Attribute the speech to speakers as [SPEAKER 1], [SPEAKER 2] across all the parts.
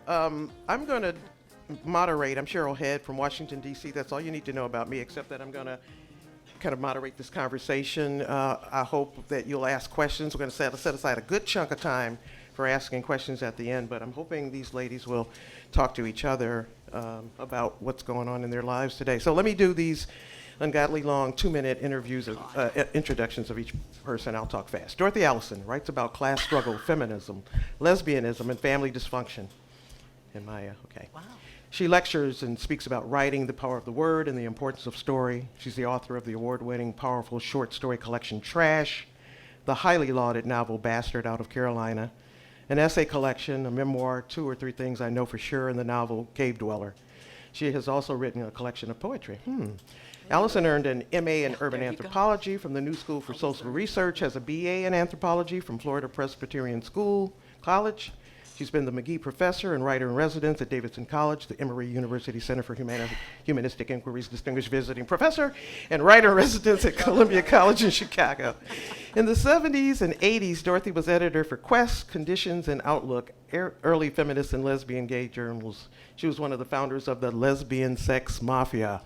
[SPEAKER 1] I'm going to moderate. I'm Cheryl Head from Washington, D.C. That's all you need to know about me, except that I'm going to kind of moderate this conversation. I hope that you'll ask questions. We're going to set aside a good chunk of time for asking questions at the end, but I'm hoping these ladies will talk to each other about what's going on in their lives today. So let me do these ungodly long 2-minute interviews of introductions of each person. I'll talk fast. Dorothy Allison writes about class struggle, feminism, lesbianism, and family dysfunction. Okay.
[SPEAKER 2] Wow.
[SPEAKER 1] She lectures and speaks about writing, the power of the word, and the importance of story. She's the author of the award-winning, powerful short story collection Trash, the highly lauded novel Bastard out of Carolina, an essay collection, a memoir, 2 or 3 things I know for sure, and the novel Cave Dweller. She has also written a collection of poetry. Allison earned an MA in urban anthropology from the New School for Social Research, has a BA in anthropology from Florida Presbyterian College. She's been the McGee Professor and Writer-in-Residence at Davidson College, the Emory University Center for Humanistic Inquiries Distinguished Visiting Professor, and Writer-in-Residence at Columbia College in Chicago. In the 70s and 80s, Dorothy was editor for Quest, Conditions, and Outlook, early feminist and lesbian gay journals. She was one of the founders of the Lesbian Sex Mafia.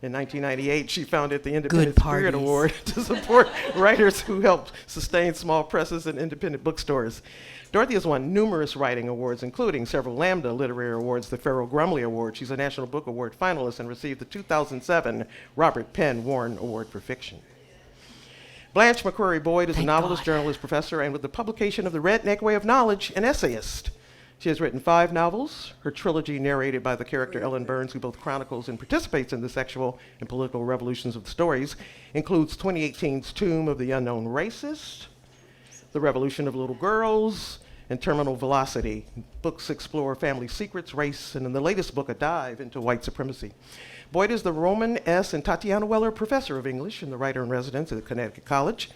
[SPEAKER 1] In 1998, she founded the Independent Spirit Award to support writers who help sustain small presses and independent bookstores. Dorothy has won numerous writing awards, including several Lambda Literary Awards, the Farrell Grumley Award. She's a National Book Award finalist and received the 2007 Robert Penn Warren Award for Fiction. Blanche McCrary Boyd is a novelist, journalist, professor, and with the publication of The Redneck Way of Knowledge, an essayist. She has written 5 novels. Her trilogy, narrated by the character Ellen Burns, who both chronicles and participates in the sexual and political revolutions of the stories, includes 2018's Tomb of the Unknown Racist, The Revolution of Little Girls, and Terminal Velocity. Books explore family secrets, race, and in the latest book, a dive into white supremacy. Boyd is the Roman S. and Tatiana Weller Professor of English and the Writer-in-Residence at Connecticut College.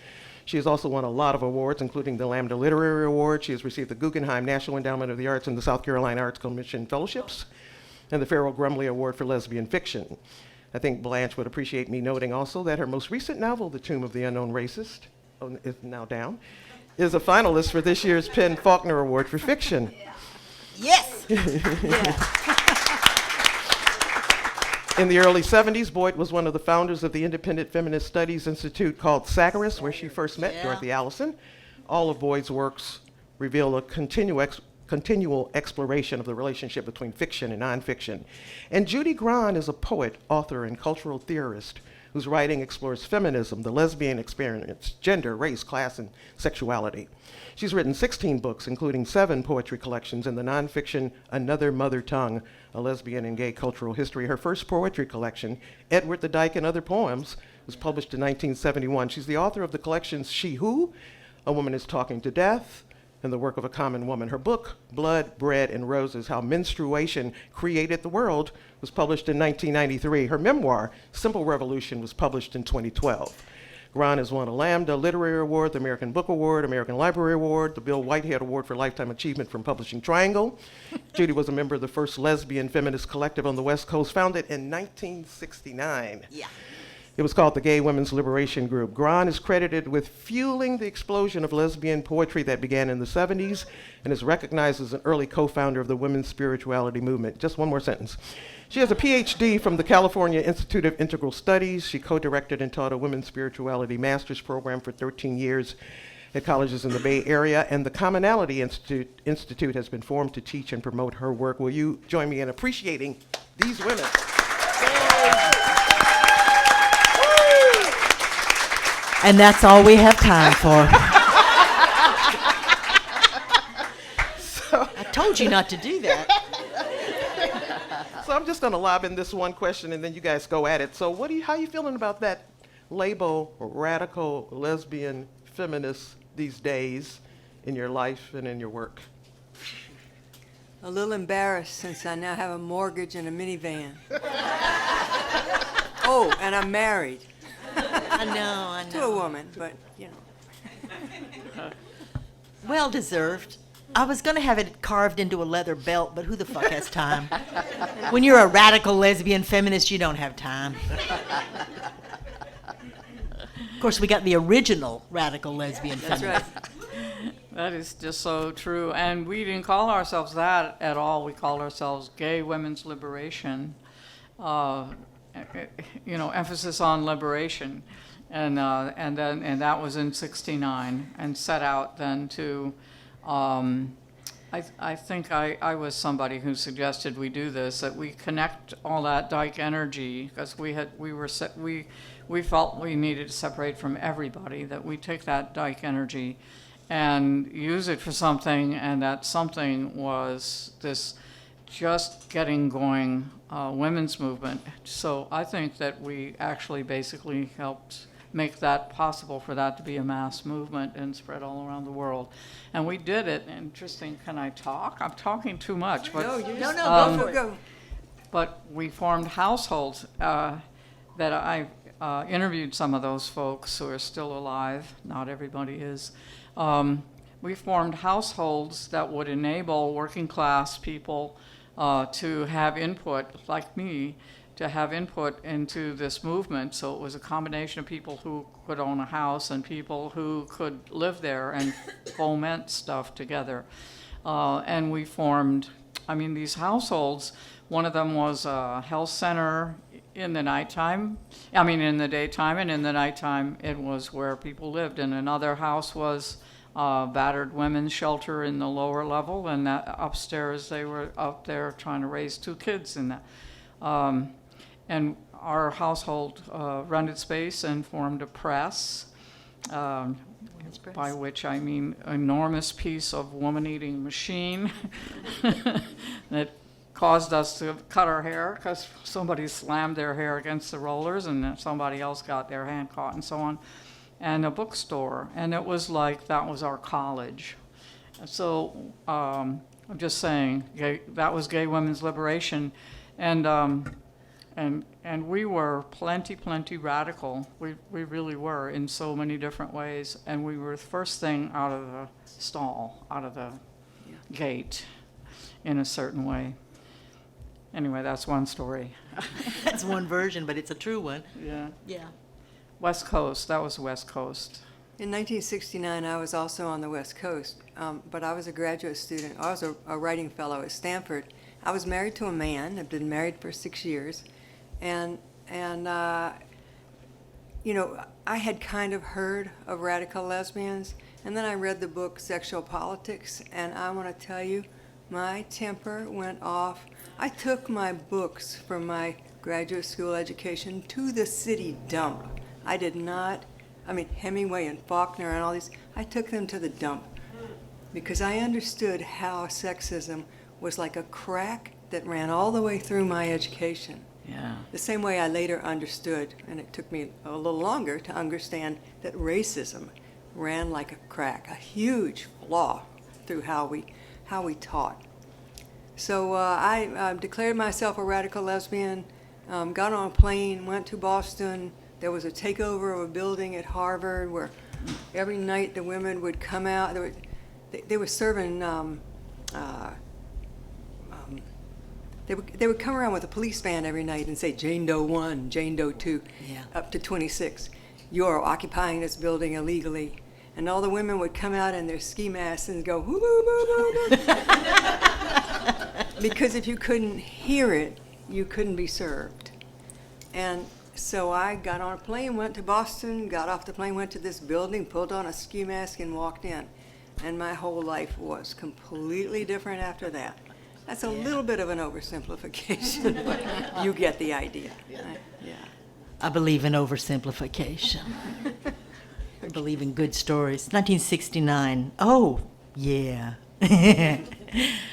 [SPEAKER 1] She has also won a lot of awards, including the Lambda Literary Award. She has received the Guggenheim National Endowment of the Arts and the South Carolina Arts Commission Fellowships, and the Farrell Grumley Award for Lesbian Fiction. I think Blanche would appreciate me noting also that her most recent novel, The Tomb of the Unknown Racist, is now down, is a finalist for this year's Penn Faulkner Award for Fiction.
[SPEAKER 2] Yes!
[SPEAKER 1] In the early 70s, Boyd was one of the founders of the independent feminist studies institute called Sagaris, where she first met Dorothy Allison. All of Boyd's works reveal a continual exploration of the relationship between fiction and nonfiction. And Judy Grahn is a poet, author, and cultural theorist whose writing explores feminism, the lesbian experience, gender, race, class, and sexuality. She's written 16 books, including 7 poetry collections and the nonfiction Another Mother Tongue, a lesbian and gay cultural history. Her first poetry collection, Edward the Dyke and Other Poems, was published in 1971. She's the author of the collections She Who, A Woman is Talking to Death, and The Work of a Common Woman. Her book, Blood, Bread, and Roses, How Menstruation Created the World, was published in 1993. Her memoir, Simple Revolution, was published in 2012. Grahn has won a Lambda Literary Award, the American Book Award, American Library Award, the Bill Whitehead Award for Lifetime Achievement from Publishing Triangle. Judy was a member of the first lesbian feminist collective on the West Coast, founded in 1969.
[SPEAKER 2] Yeah.
[SPEAKER 1] It was called the Gay Women's Liberation Group. Grahn is credited with fueling the explosion of lesbian poetry that began in the 70s and is recognized as an early co-founder of the women's spirituality movement. Just one more sentence. She has a PhD from the California Institute of Integral Studies. She co-directed and taught a women's spirituality master's program for 13 years at colleges in the Bay Area, and the Commonality Institute has been formed to teach and promote her work. Will you join me in appreciating these women?
[SPEAKER 2] And that's all we have time for. I told you not to do that.
[SPEAKER 1] So I'm just going to lob in this one question, and then you guys go at it. So how are you feeling about that label, radical lesbian feminist, these days in your life and in your work?
[SPEAKER 3] A little embarrassed since I now have a mortgage and a minivan. Oh, and I'm married.
[SPEAKER 2] I know.
[SPEAKER 3] To a woman, but, you know.
[SPEAKER 2] Well deserved. I was going to have it carved into a leather belt, but who the fuck has time? When you're a radical lesbian feminist, you don't have time. Of course, we got the original radical lesbian
[SPEAKER 3] That's
[SPEAKER 2] feminist.
[SPEAKER 3] right.
[SPEAKER 4] That is just so true. And we didn't call ourselves that at all. We called ourselves Gay Women's Liberation. Emphasis on liberation. And that was in '69, and set out then to, I think I was somebody who suggested we do this, that we connect all that Dyke energy, because we felt we needed to separate from everybody, that we take that Dyke energy and use it for something, and that something was this just getting going women's movement. So I think that we actually basically helped make that possible, for that to be a mass movement and spread all around the world. And we did it. Interesting. Can I talk? I'm talking too much. But,
[SPEAKER 3] Go for it. Go.
[SPEAKER 4] But we formed households that I interviewed some of those folks who are still alive. Not everybody is. We formed households that would enable working class people to have input, like me, to have input into this movement. So it was a combination of people who could own a house and people who could live there and foment stuff together. And we formed, these households. One of them was a health center in the nighttime. In the daytime, and in the nighttime it was where people lived. And another house was battered women's shelter in the lower level, and that upstairs they were up there trying to raise 2 kids in that. And our household rented space and formed a press, by which I mean enormous piece of woman-eating machine that caused us to cut our hair because somebody slammed their hair against the rollers and somebody else got their hand caught and so on. And a bookstore, and it was like that was our college. So I'm just saying, that was Gay Women's Liberation, and we were plenty radical. We really were in so many different ways, and we were the first thing out of the stall, out of the gate, in a certain way. Anyway, that's one story.
[SPEAKER 2] That's one version, but it's a true one.
[SPEAKER 4] Yeah.
[SPEAKER 2] Yeah.
[SPEAKER 4] West Coast, that was West Coast.
[SPEAKER 3] In 1969, I was also on the West Coast, but I was a graduate student. I was a writing fellow at Stanford. I was married to a man. I've been married for 6 years. And I had kind of heard of radical lesbians, and then I read the book Sexual Politics, and I want to tell you, my temper went off. I took my books from my graduate school education to the city dump. I did not, Hemingway and Faulkner and all these, I took them to the dump because I understood how sexism was like a crack that ran all the way through my education.
[SPEAKER 4] Yeah.
[SPEAKER 3] The same way I later understood, and it took me a little longer to understand, that racism ran like a crack, a huge flaw through how we taught. So I declared myself a radical lesbian, got on a plane, went to Boston. There was a takeover of a building at Harvard where every night the women would come out. They were serving. They would come around with a police van every night and say, Jane Doe 1, Jane Doe 2, up to 26. You're occupying this building illegally. And all the women would come out in their ski masks and go, whoo, whoo, whoo, whoo. Because if you couldn't hear it, you couldn't be served. And so I got on a plane, went to Boston, got off the plane, went to this building, pulled on a ski mask and walked in. And my whole life was completely different after that. That's a little bit of an oversimplification, but you get the idea.
[SPEAKER 2] I believe in oversimplification. I believe in good stories. 1969. Oh, yeah.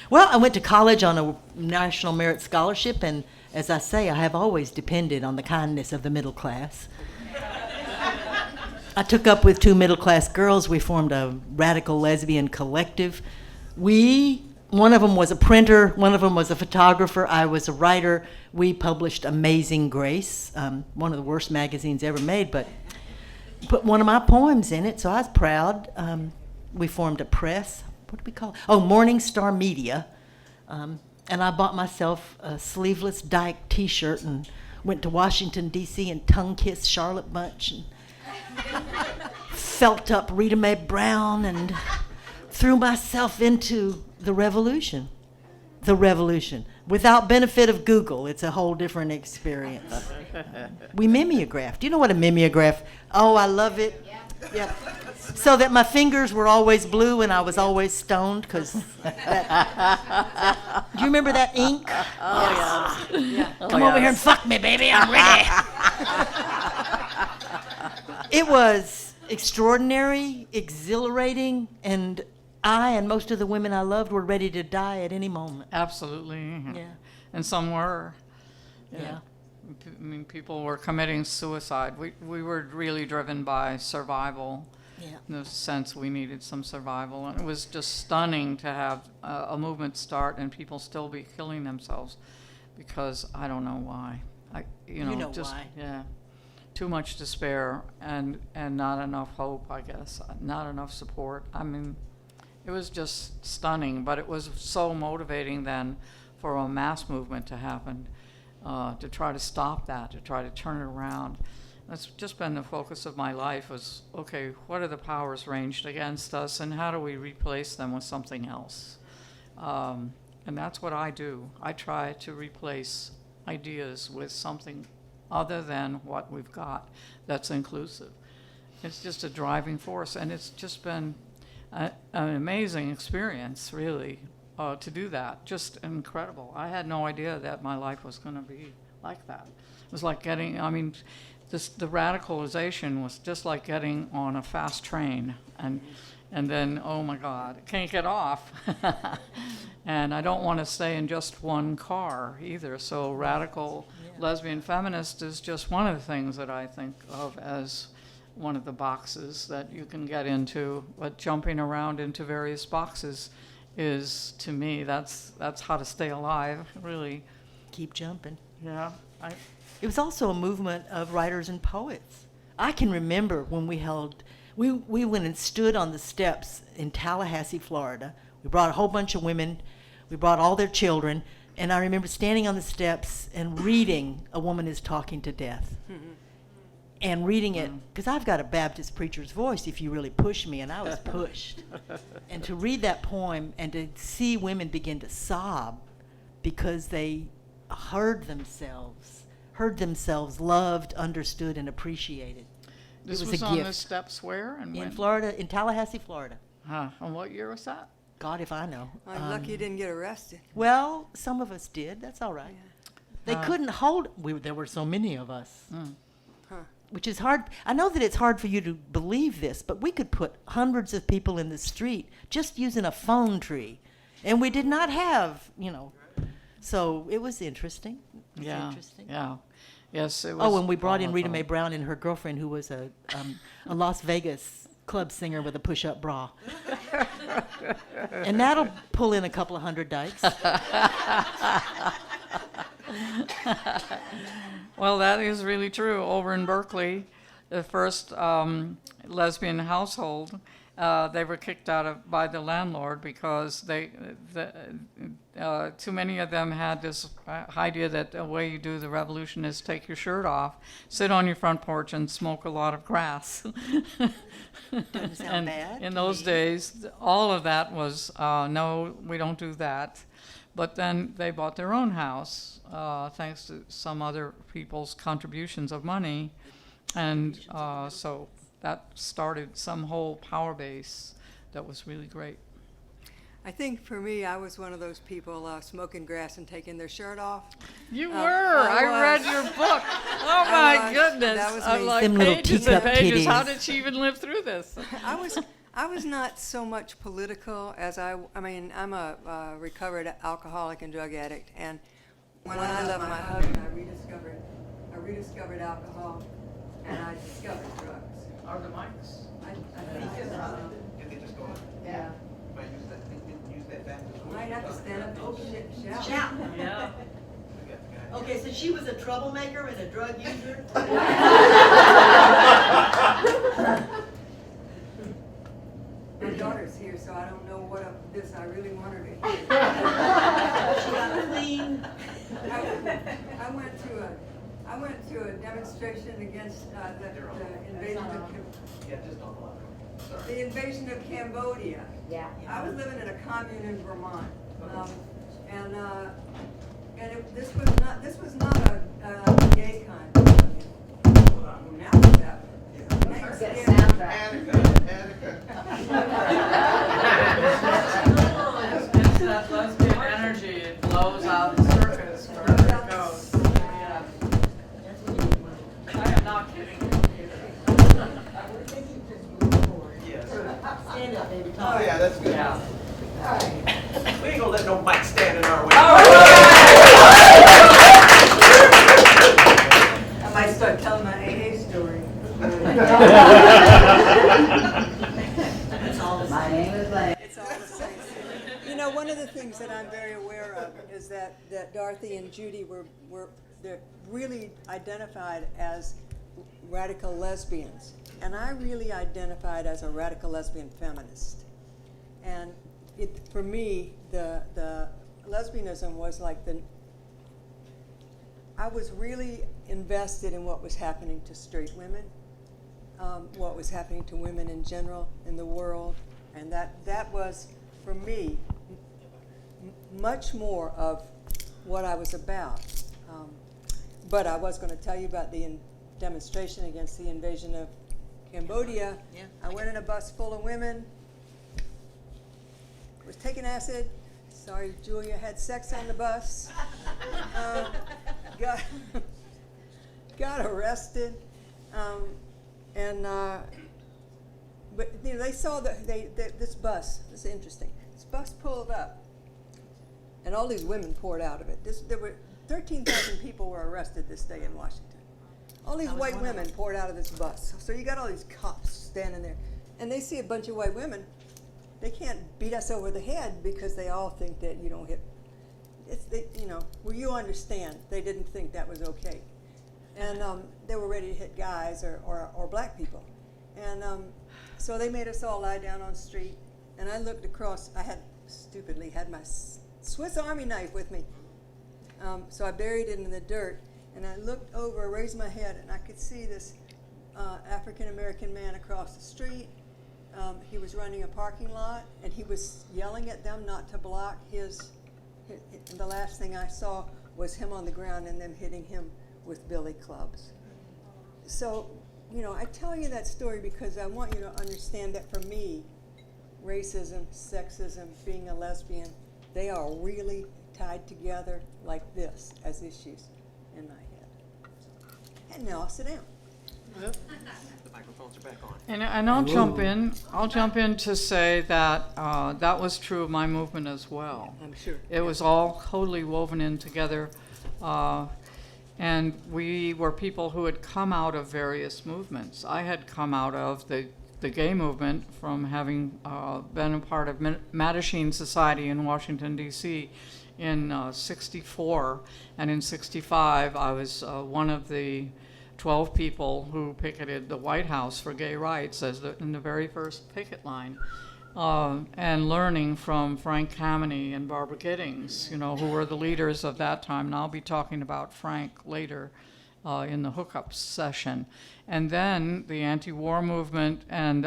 [SPEAKER 2] Well, I went to college on a National Merit Scholarship, and as I say, I have always depended on the kindness of the middle class. I took up with 2 middle-class girls. We formed a radical lesbian collective. One of them was a printer, one of them was a photographer, I was a writer. We published Amazing Grace, one of the worst magazines ever made, but put one of my poems in it, so I was proud. We formed a press. What do we call it? Oh, Morning Star Media. And I bought myself a sleeveless Dyke t-shirt and went to Washington, D.C. and tongue-kissed Charlotte Bunch and felt up Rita Mae Brown and threw myself into the revolution. The revolution. Without benefit of Google, it's a whole different experience. We mimeographed. Do you know what a mimeograph? Oh, I love it. Yeah. So that my fingers were always blue and I was always stoned, because do you remember that ink?
[SPEAKER 4] Oh, yeah.
[SPEAKER 2] Come over here and fuck me, baby. I'm ready. It was extraordinary, exhilarating, and I and most of the women I loved were ready to die at any moment.
[SPEAKER 4] Absolutely.
[SPEAKER 2] Yeah.
[SPEAKER 4] And some were.
[SPEAKER 2] Yeah.
[SPEAKER 4] I mean, people were committing suicide. We were really driven by survival.
[SPEAKER 2] Yeah.
[SPEAKER 4] In the sense we needed some survival. And it was just stunning to have a movement start and people still be killing themselves because I don't know why. You know just,
[SPEAKER 2] why.
[SPEAKER 4] Yeah. Too much despair and not enough hope, I guess. Not enough support. I mean, it was just stunning, but it was so motivating then for a mass movement to happen, to try to stop that, to try to turn it around. That's just been the focus of my life was, okay, what are the powers ranged against us and how do we replace them with something else? And that's what I do. I try to replace ideas with something other than what we've got that's inclusive. It's just a driving force, and it's just been an amazing experience, really, to do that. Just incredible. I had no idea that my life was going to be like that. It was like getting, I mean, the radicalization was just like getting on a fast train, and then, oh my God, can't get off. And I don't want to stay in just one car either. So radical lesbian feminist is just one of the things that I think of as one of the boxes that you can get into. But jumping around into various boxes is, to me, that's how to stay alive, really.
[SPEAKER 2] Keep jumping.
[SPEAKER 4] Yeah.
[SPEAKER 2] It was also a movement of writers and poets. I can remember when we went and stood on the steps in Tallahassee, Florida. We brought a whole bunch of women. We brought all their children. And I remember standing on the steps and reading A Woman is Talking to Death. And reading it, because I've got a Baptist preacher's voice if you really push me, and I was pushed. And to read that poem and to see women begin to sob because they heard themselves loved, understood, and appreciated.
[SPEAKER 4] This
[SPEAKER 2] it
[SPEAKER 4] was
[SPEAKER 2] a
[SPEAKER 4] on
[SPEAKER 2] gift.
[SPEAKER 4] the steps where and
[SPEAKER 2] In
[SPEAKER 4] when?
[SPEAKER 2] Florida, in Tallahassee, Florida.
[SPEAKER 4] Huh. And what year was that?
[SPEAKER 2] God, if I know.
[SPEAKER 3] I'm lucky you didn't get arrested.
[SPEAKER 2] Well, some of us did. That's all right. They couldn't hold. There were so many of us, which is hard. I know that it's hard for you to believe this, but we could put hundreds of people in the street just using a phone tree, and we did not have, So it was interesting. It was interesting.
[SPEAKER 4] Yeah. Yes, it was.
[SPEAKER 2] Oh, and we brought in Rita
[SPEAKER 4] volatile.
[SPEAKER 2] Mae Brown and her girlfriend, who was a Las Vegas club singer with a push-up bra. And that'll pull in a couple of hundred Dykes.
[SPEAKER 4] Well, that is really true. Over in Berkeley, the first lesbian household, they were kicked out by the landlord because too many of them had this idea that the way you do the revolution is take your shirt off, sit on your front porch, and smoke a lot of grass.
[SPEAKER 2] Doesn't sound bad.
[SPEAKER 4] In those days, all of that was, no, we don't do that. But then they bought their own house, thanks to some other people's contributions of money. And so that started some whole power base that was really great.
[SPEAKER 3] I think for me, I was one of those people smoking grass and taking their shirt off.
[SPEAKER 4] You were.
[SPEAKER 3] I
[SPEAKER 4] I read
[SPEAKER 3] was.
[SPEAKER 4] your book. Oh
[SPEAKER 3] I
[SPEAKER 4] my
[SPEAKER 3] was.
[SPEAKER 4] goodness.
[SPEAKER 3] That was
[SPEAKER 4] I'm
[SPEAKER 3] me.
[SPEAKER 4] like
[SPEAKER 2] Them little
[SPEAKER 4] pages and
[SPEAKER 2] teacup
[SPEAKER 4] pages. How
[SPEAKER 2] kitties.
[SPEAKER 4] did she even live through this?
[SPEAKER 3] I was not so much political as I mean, I'm a recovered alcoholic and drug addict, and when I left my husband, I rediscovered alcohol, and I discovered drugs.
[SPEAKER 4] Are the mics?
[SPEAKER 3] I think it's,
[SPEAKER 1] Did they just go on?
[SPEAKER 3] yeah.
[SPEAKER 1] Might use that back.
[SPEAKER 3] Might have to stand up and shout.
[SPEAKER 4] Yeah.
[SPEAKER 2] Okay, so she was a troublemaker and a drug user?
[SPEAKER 3] My daughter's here, so I don't know what of this I really want her to hear.
[SPEAKER 2] She got clean.
[SPEAKER 3] I went to a demonstration against the invasion of
[SPEAKER 1] Yeah, just don't allow it.
[SPEAKER 3] the invasion of Cambodia.
[SPEAKER 5] Yeah.
[SPEAKER 3] I was living in a commune in Vermont, this was not a gay kind of commune. Now it's happening. Next
[SPEAKER 5] Get a
[SPEAKER 3] year-
[SPEAKER 5] soundtrack.
[SPEAKER 4] It's that lesbian energy, it blows out in circuits wherever it goes. Yeah. I am not kidding you either.
[SPEAKER 2] Stand up, baby.
[SPEAKER 1] Oh, yeah, that's good.
[SPEAKER 4] Yeah.
[SPEAKER 1] We ain't gonna let no mic stand in our way.
[SPEAKER 3] I might start telling my AA story.
[SPEAKER 2] That's all the
[SPEAKER 5] My name is Blanche.
[SPEAKER 3] It's all the same. You know, one of the things that I'm very aware of is that Dorothy and Judy they're really identified as radical lesbians. And I really identified as a radical lesbian feminist. And for me, the lesbianism was like I was really invested in what was happening to straight women, what was happening to women in general in the world, and that was, for me, much more of what I was about. But I was going to tell you about the demonstration against the invasion of Cambodia.
[SPEAKER 2] Yeah.
[SPEAKER 3] I went in a bus full of women, was taking acid. Sorry, Julia had sex on the bus. Got arrested, but you know, they saw this bus. This is interesting. This bus pulled up, and all these women poured out of it. There were 13,000 people were arrested this day in Washington. All these white women poured out of this bus. So you got all these cops standing there, and they see a bunch of white women. They can't beat us over the head because they all think that you don't hit. Well, you understand. They didn't think that was okay, and they were ready to hit guys or black people, and so they made us all lie down on the street. And I looked across. I stupidly had my Swiss Army knife with me, so I buried it in the dirt. And I looked over, raised my head, and I could see this African American man across the street. He was running a parking lot, and he was yelling at them not to block his. And the last thing I saw was him on the ground and them hitting him with billy clubs. So, I tell you that story because I want you to understand that for me, racism, sexism, being a lesbian, they are really tied together like this as issues in my head. And now I'll sit down.
[SPEAKER 1] The microphones are back on.
[SPEAKER 4] And I'll jump in. I'll jump in to say that that was true of my movement as well.
[SPEAKER 3] I'm sure.
[SPEAKER 4] It was all totally woven in together, and we were people who had come out of various movements. I had come out of the gay movement from having been a part of Mattachine Society in Washington, D.C. in '64, and in '65 I was one of the 12 people who picketed the White House for gay rights in the very first picket line, and learning from Frank Kameny and Barbara Giddings, who were the leaders of that time. And I'll be talking about Frank later in the hookup session. And then the anti-war movement and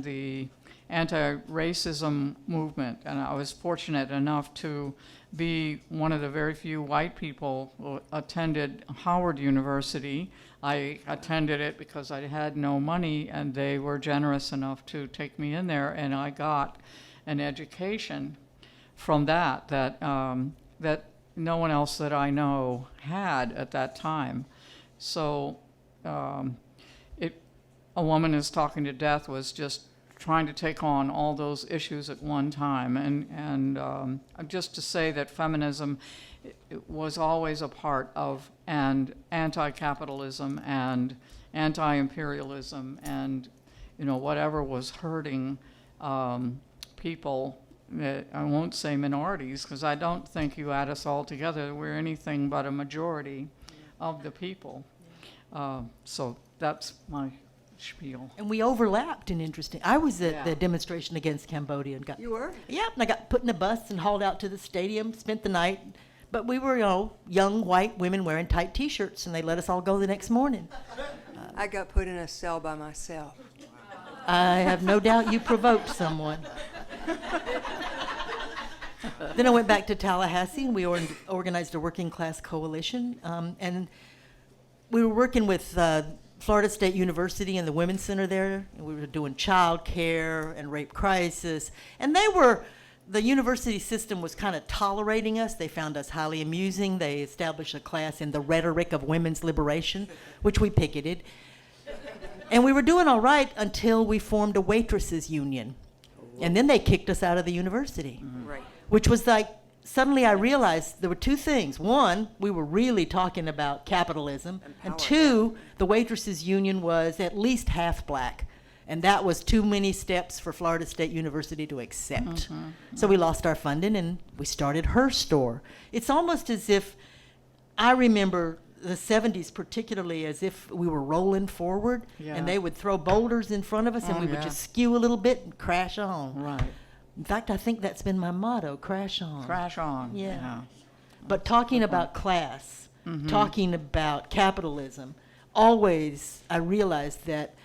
[SPEAKER 4] the anti-racism movement. And I was fortunate enough to be one of the very few white people who attended Howard University. I attended it because I had no money, and they were generous enough to take me in there, and I got an education from that no one else that I know had at that time. So A Woman is Talking to Death was just trying to take on all those issues at one time. And just to say that feminism it was always a part of and anti-capitalism and anti-imperialism and whatever was hurting people. I won't say minorities because I don't think you add us all together. We're anything but a majority of the people. So that's my spiel.
[SPEAKER 2] And we overlapped in interesting. I was at
[SPEAKER 4] Yeah.
[SPEAKER 2] the demonstration against Cambodia and got.
[SPEAKER 3] You were?
[SPEAKER 2] Yeah, and I got put in a bus and hauled out to the stadium, spent the night. But we were, young white women wearing tight T-shirts, and they let us all go the next morning.
[SPEAKER 3] I got put in a cell by myself.
[SPEAKER 2] I have no doubt you provoked someone. Then I went back to Tallahassee, and we organized a working class coalition, and we were working with Florida State University and the Women's Center there, and we were doing child care and rape crisis, and the university system was kind of tolerating us. They found us highly amusing. They established a class in the rhetoric of women's liberation, which we picketed. And we were doing all right until we formed a waitresses union. And then they kicked us out of the university.
[SPEAKER 3] Right.
[SPEAKER 2] Which was like, suddenly I realized there were two things. One, we were really talking about capitalism. And two, the waitresses union was at least half black. And that was too many steps for Florida State University to accept. So we lost our funding and we started Her Store. It's almost as if I remember the 70s particularly as if we were rolling forward,
[SPEAKER 4] Yeah.
[SPEAKER 2] and they would throw boulders in front of us, and
[SPEAKER 4] Oh,
[SPEAKER 2] we would
[SPEAKER 4] yeah.
[SPEAKER 2] just skew a little bit and crash on.
[SPEAKER 4] Right.
[SPEAKER 2] In fact, I think that's been my motto, crash on.
[SPEAKER 4] Crash on.
[SPEAKER 2] Yeah. But talking about class, talking about capitalism, always I realized that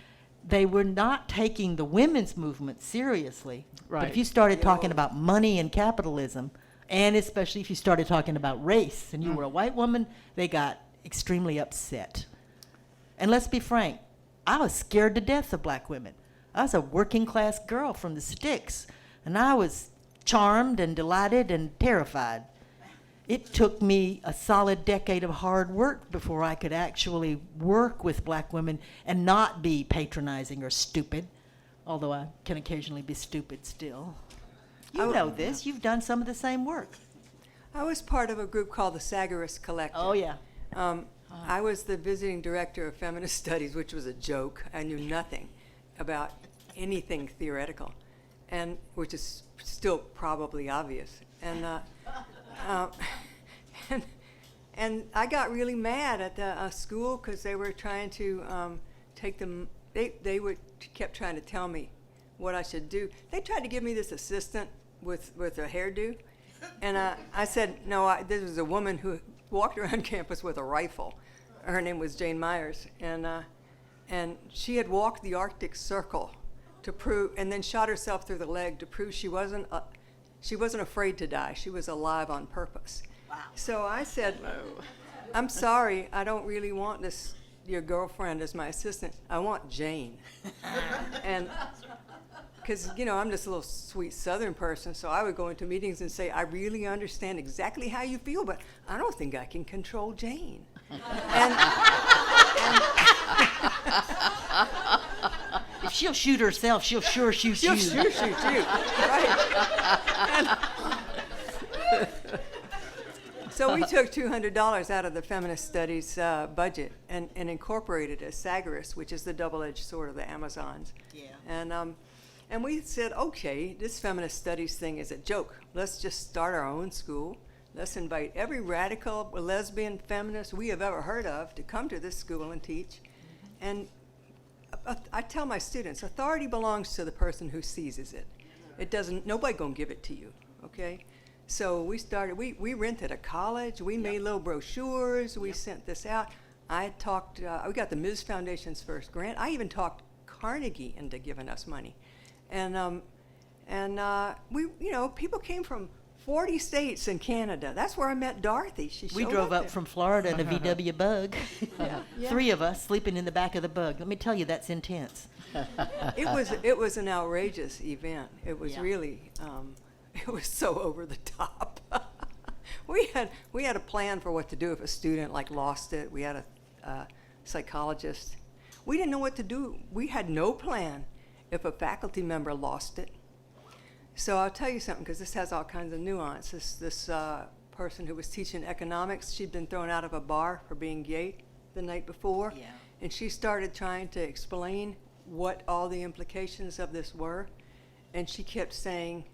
[SPEAKER 2] they were not taking the women's movement seriously. But
[SPEAKER 4] Right.
[SPEAKER 2] if you started talking about money and capitalism, and especially if you started talking about race and you were a white woman, they got extremely upset. And let's be frank, I was scared to death of black women. I was a working class girl from the sticks, and I was charmed and delighted and terrified. It took me a solid decade of hard work before I could actually work with black women and not be patronizing or stupid, although I can occasionally be stupid still. You know this. You've done some of the same work.
[SPEAKER 3] I was part of a group called the Sagarist Collective.
[SPEAKER 2] Oh, yeah.
[SPEAKER 3] I was the visiting director of Feminist Studies, which was a joke. I knew nothing about anything theoretical, and which is still probably obvious. And I got really mad at the school because they were trying to take them. They kept trying to tell me what I should do. They tried to give me this assistant with a hairdo, and I said no. This was a woman who walked around campus with a rifle. Her name was Jane Myers, and she had walked the Arctic Circle to prove, and then shot herself through the leg to prove she wasn't afraid to die. She was alive on purpose. Wow. So I said, I'm sorry, I don't really want your girlfriend as my assistant. I want Jane. And because, I'm just a little sweet Southern person, so I would go into meetings and say, I really understand exactly how you feel, but I don't think I can control Jane.
[SPEAKER 2] If she'll shoot herself, she'll sure shoot you.
[SPEAKER 3] She'll shoot you, right. So we took $200 out of the Feminist Studies budget and incorporated a Sagarist, which is the double-edged sword of the Amazons. Yeah. And we said, okay, this Feminist Studies thing is a joke. Let's just start our own school. Let's invite every radical lesbian feminist we have ever heard of to come to this school and teach. And I tell my students, authority belongs to the person who seizes it. It doesn't, nobody gonna give it to you, okay? So we started, we rented a college, we made little brochures, we sent this out. I talked, we got the Ms. Foundation's first grant. I even talked Carnegie into giving us money. And we, people came from 40 states and Canada. That's where I met Dorothy.
[SPEAKER 2] We drove up from Florida in a VW Bug.
[SPEAKER 3] Yeah.
[SPEAKER 2] 3 of us sleeping in the back of the Bug. Let me tell you, that's intense.
[SPEAKER 3] It was an outrageous event. It was
[SPEAKER 2] Yeah.
[SPEAKER 3] really, it was so over the top. We had a plan for what to do if a student lost it. We had a psychologist. We didn't know what to do. We had no plan if a faculty member lost it. So I'll tell you something, because this has all kinds of nuance. This person who was teaching economics, she'd been thrown out of a bar for being gay the night before.
[SPEAKER 2] Yeah.
[SPEAKER 3] And she started trying to explain what all the implications of this were. And she kept saying,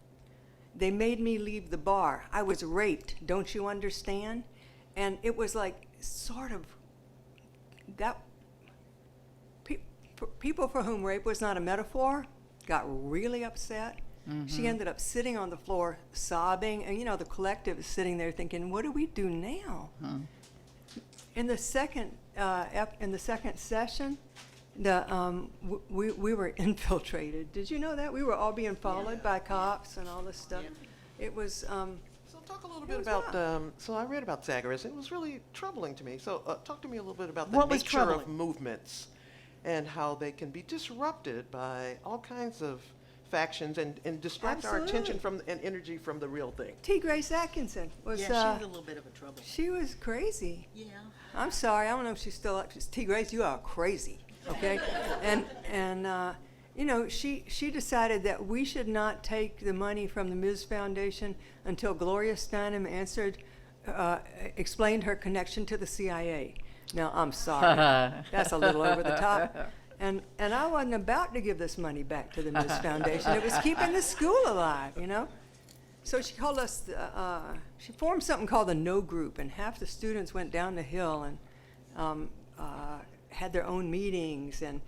[SPEAKER 3] they made me leave the bar. I was raped. Don't you understand? And it was like sort of that. People for whom rape was not a metaphor got really upset. Mm-hmm. She ended up sitting on the floor sobbing, and the collective is sitting there thinking, what do we do now? In the second session, we were infiltrated. Did you know that? We were all being followed by cops and all this stuff. It was,
[SPEAKER 1] So talk a little bit about, so I read about Zagorist, and it was really troubling to me. So talk to me a little bit about the
[SPEAKER 2] What was
[SPEAKER 1] nature of
[SPEAKER 2] troubling?
[SPEAKER 1] movements and how they can be disrupted by all kinds of factions and distract our attention from and energy from the real thing.
[SPEAKER 3] T. Grace Atkinson was,
[SPEAKER 2] Yeah, she was a little bit of a trouble.
[SPEAKER 3] she was crazy.
[SPEAKER 2] Yeah.
[SPEAKER 3] I'm sorry, I don't know if she's still up. She's T. Grace, you are crazy, okay? and you know, she decided that we should not take the money from the Ms. Foundation until Gloria Steinem explained her connection to the CIA. Now, I'm sorry, that's a little over the top. And I wasn't about to give this money back to the Ms. Foundation. It was keeping the school alive, you know? So she called us, she formed something called the No Group, and half the students went down the hill and had their own meetings, and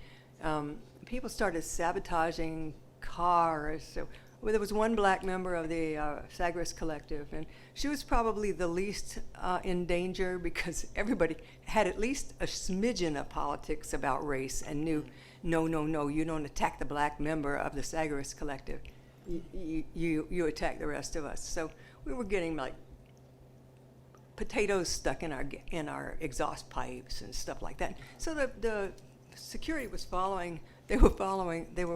[SPEAKER 3] people started sabotaging cars. So there was one black member of the Zagorist Collective, and she was probably the least in danger because everybody had at least a smidgen of politics about race and knew, no, you don't attack the black member of the Zagorist Collective. You attack the rest of us. So we were getting like potatoes stuck in our exhaust pipes and stuff like that. So the security was following. They were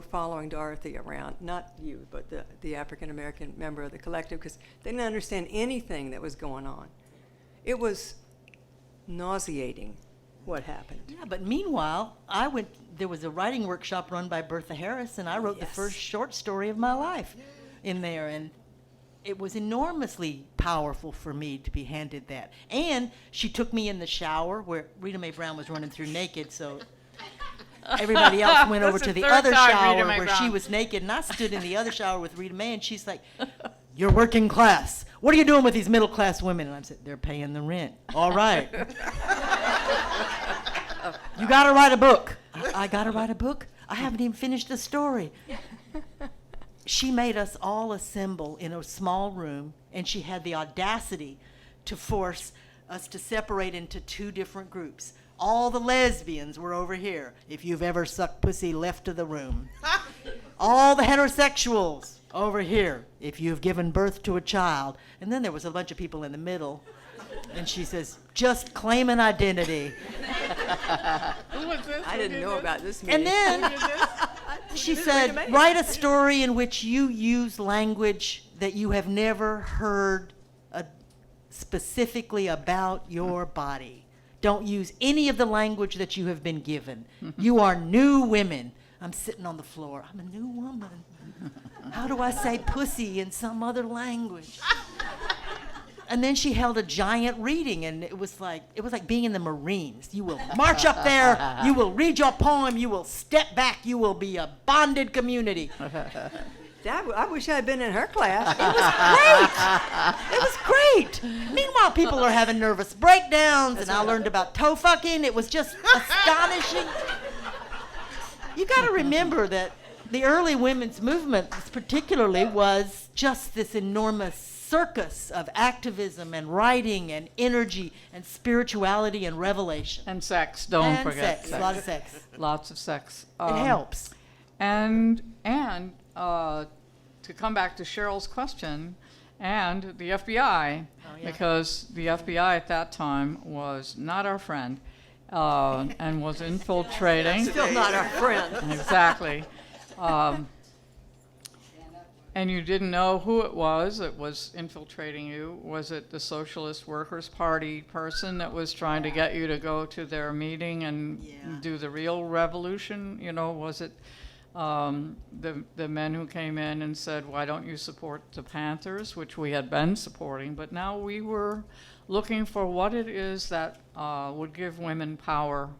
[SPEAKER 3] following Dorothy around, not you, but the African American member of the collective, because they didn't understand anything that was going on. It was nauseating what happened.
[SPEAKER 2] Yeah, but meanwhile, there was a writing workshop run by Bertha Harris, and I wrote the
[SPEAKER 3] Yes.
[SPEAKER 2] first short story of my life in there, and it was enormously powerful for me to be handed that. And she took me in the shower where Rita Mae Brown was running through naked, so everybody else went over
[SPEAKER 4] That's
[SPEAKER 2] to
[SPEAKER 4] the
[SPEAKER 2] the
[SPEAKER 4] third
[SPEAKER 2] other
[SPEAKER 4] time Rita
[SPEAKER 2] shower
[SPEAKER 4] Mae
[SPEAKER 2] where she
[SPEAKER 4] Brown.
[SPEAKER 2] was naked, and I stood in the other shower with Rita Mae, and she's like, "You're working class. What are you doing with these middle class women?" And I'm saying, "They're paying the rent." "All right." "You got to write a book." I got to write a book? I haven't even finished the story. She made us all assemble in a small room, and she had the audacity to force us to separate into two different groups. All the lesbians were over here. If you've ever sucked pussy, left of the room. All the heterosexuals over here. If you've given birth to a child. And then there was a bunch of people in the middle. And she says, "Just claim an identity."
[SPEAKER 4] Who was this?
[SPEAKER 3] I
[SPEAKER 4] Who
[SPEAKER 3] didn't
[SPEAKER 4] did
[SPEAKER 3] know
[SPEAKER 4] this?
[SPEAKER 3] about this meeting.
[SPEAKER 2] And then
[SPEAKER 4] Who did this?
[SPEAKER 2] she
[SPEAKER 3] This is
[SPEAKER 2] said,
[SPEAKER 3] Rita Mae.
[SPEAKER 2] "Write a story in which you use language that you have never heard specifically about your body. Don't use any of the language that you have been given. You are new women." I'm sitting on the floor. I'm a new woman. How do I say pussy in some other language? And then she held a giant reading, and it was like being in the Marines. You will march up there, you will read your poem, you will step back, you will be a bonded community.
[SPEAKER 3] I wish I had been in her class.
[SPEAKER 2] It was great. Meanwhile, people are having nervous breakdowns, and I learned about toe fucking. It was just astonishing. You got to remember that the early women's movement, particularly, was just this enormous circus of activism and writing and energy and spirituality and revelation.
[SPEAKER 4] And sex, don't
[SPEAKER 2] And
[SPEAKER 4] forget
[SPEAKER 2] sex, a lot of sex.
[SPEAKER 4] Lots of sex.
[SPEAKER 2] It helps.
[SPEAKER 4] And to come back to Cheryl's question, and the FBI, because the FBI at that time was not our friend, and was infiltrating.
[SPEAKER 3] Still not our friend.
[SPEAKER 4] Exactly. And you didn't know who it was that was infiltrating you. Was it the Socialist Workers' Party person that was trying to get you to go to their meeting and do the real revolution? You know, was it the men who came in and said, "Why don't you support the Panthers," which we had been supporting, but now we were looking for what it is that would give women power,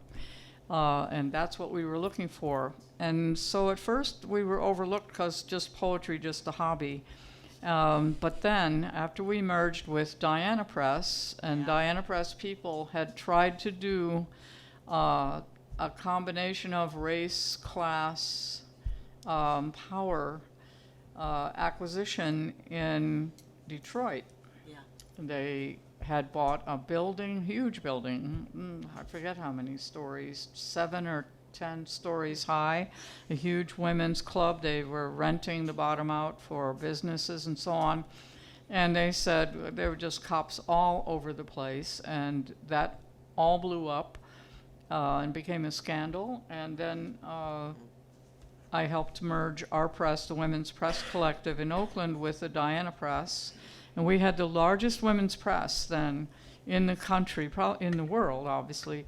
[SPEAKER 4] and that's what we were looking for. And so at first we were overlooked because poetry, just a hobby. But then after we merged with Diana Press, and Diana Press people had tried to do a combination of race, class, power acquisition in Detroit. They had bought a building, huge building, I forget how many stories, 7 or 10 stories high, a huge women's club. They were renting the bottom out for businesses and so on. And they said there were just cops all over the place, and that all blew up and became a scandal. And then I helped merge our press, the Women's Press Collective in Oakland, with the Diana Press. And we had the largest women's press then in the country, in the world, obviously.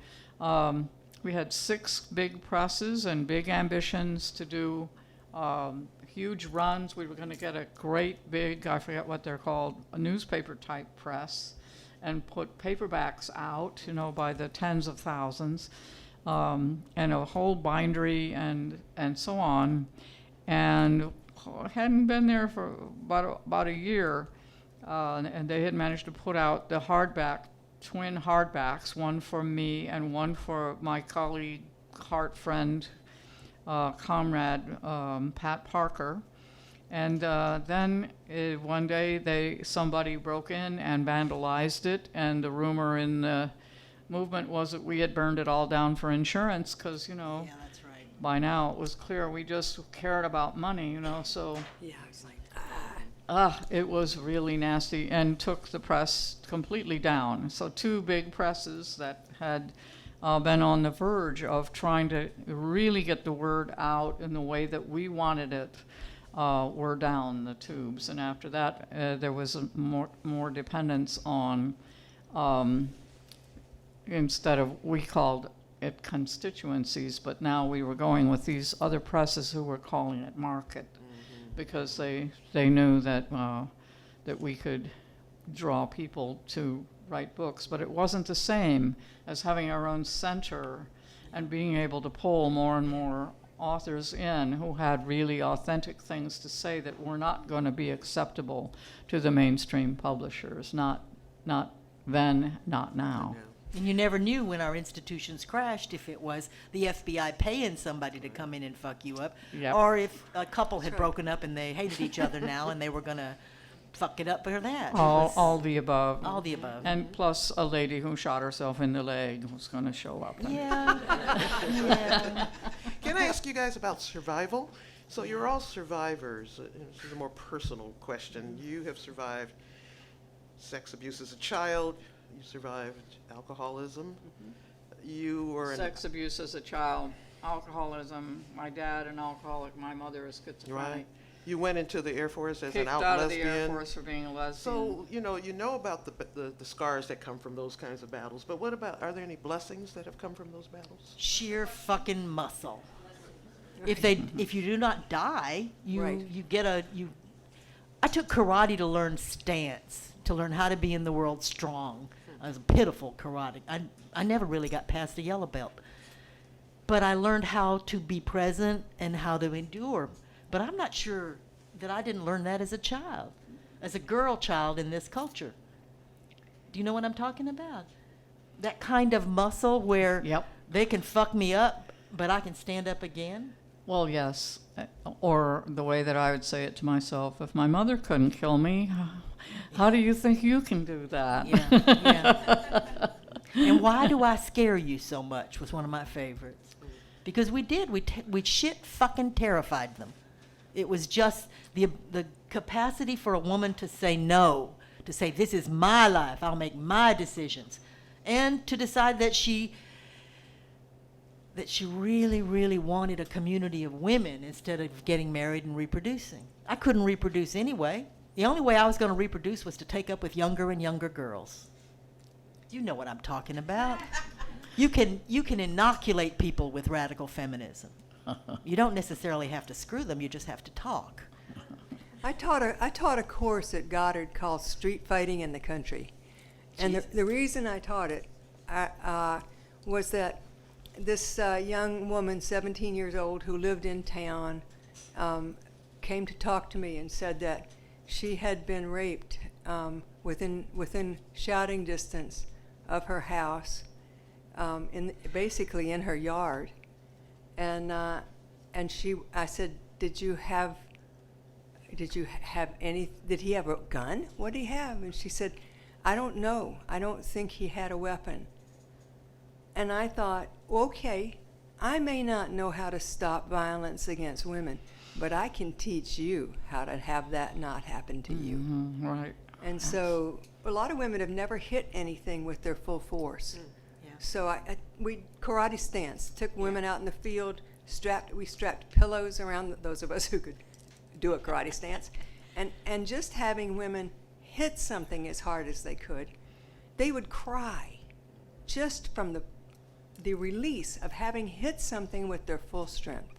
[SPEAKER 4] We had 6 big presses and big ambitions to do huge runs. We were going to get a great big, I forget what they're called, a newspaper type press, and put paperbacks out, by the tens of thousands, and a whole bindery and so on. And hadn't been there for about a year, and they had managed to put out the twin hardbacks, one for me and one for my colleague, heart friend, comrade, Pat Parker. And then one day somebody broke in and vandalized it, and the rumor in the movement was that we had burned it all down for insurance, because,
[SPEAKER 2] Yeah, that's right.
[SPEAKER 4] by now it was clear we just cared about money, so
[SPEAKER 3] Yeah, it's like,
[SPEAKER 4] it was really nasty, and took the press completely down. So 2 big presses that had been on the verge of trying to really get the word out in the way that we wanted it were down the tubes. And after that, there was more dependence on, instead of, we called it constituencies, but now we were going with these other presses who were calling it market, because they knew that that we could draw people to write books. But it wasn't the same as having our own center and being able to pull more and more authors in who had really authentic things to say that were not going to be acceptable to the mainstream publishers. Not then, not now.
[SPEAKER 2] And you never knew when our institutions crashed if it was the FBI paying somebody to come in and fuck you up,
[SPEAKER 4] Yep.
[SPEAKER 2] or if a couple had
[SPEAKER 3] right.
[SPEAKER 2] broken up and they hated each other now and they were going to fuck it up for that. It
[SPEAKER 4] All
[SPEAKER 2] was
[SPEAKER 4] the above.
[SPEAKER 2] all the above.
[SPEAKER 4] And plus a lady who shot herself in the leg was going to show up.
[SPEAKER 2] Yeah. Yeah.
[SPEAKER 1] Can I ask you guys about survival? So you're all survivors. This is a more personal question. You have survived sex abuse as a child. You survived alcoholism. You were
[SPEAKER 4] Sex abuse as a child, alcoholism. My dad an alcoholic. My mother is schizophrenic.
[SPEAKER 1] right. You went into the Air Force as an
[SPEAKER 4] Kicked
[SPEAKER 1] out
[SPEAKER 4] out
[SPEAKER 1] lesbian.
[SPEAKER 4] of the Air Force for being a lesbian.
[SPEAKER 1] So you know about the scars that come from those kinds of battles. But what about, are there any blessings that have come from those battles?
[SPEAKER 2] Sheer fucking muscle. If you do not die,
[SPEAKER 3] Right.
[SPEAKER 2] you get I took karate to learn stance, to learn how to be in the world strong. I was a pitiful karate. I never really got past the yellow belt. But I learned how to be present and how to endure. But I'm not sure that I didn't learn that as a child, as a girl child in this culture. Do you know what I'm talking about? That kind of muscle where
[SPEAKER 4] Yep.
[SPEAKER 2] they can fuck me up, but I can stand up again.
[SPEAKER 4] Well, yes. Or the way that I would say it to myself, if my mother couldn't kill me, how do you think you can do that?
[SPEAKER 2] Yeah. And why do I scare you so much was one of my favorites. Because we did. We shit fucking terrified them. It was just the capacity for a woman to say no, to say, this is my life, I'll make my decisions, and to decide that she really, really wanted a community of women instead of getting married and reproducing. I couldn't reproduce anyway. The only way I was going to reproduce was to take up with younger and younger girls. You know what I'm talking about. You can inoculate people with radical feminism. You don't necessarily have to screw them, you just have to talk.
[SPEAKER 3] I taught a course at Goddard called Street Fighting in the Country. And the reason I taught it was that this young woman, 17 years old, who lived in town, came to talk to me and said that she had been raped within shouting distance of her house, basically in her yard. And I said, did he have a gun? What did he have? And she said, I don't know. I don't think he had a weapon. And I thought, okay, I may not know how to stop violence against women, but I can teach you how to have that not happen to you.
[SPEAKER 4] Right.
[SPEAKER 3] And so a lot of women have never hit anything with their full force.
[SPEAKER 2] Yeah.
[SPEAKER 3] So we karate stance, took women out in the field, we strapped pillows around those of us who could do a karate stance, and just having women hit something as hard as they could, they would cry just from the release of having hit something with their full strength.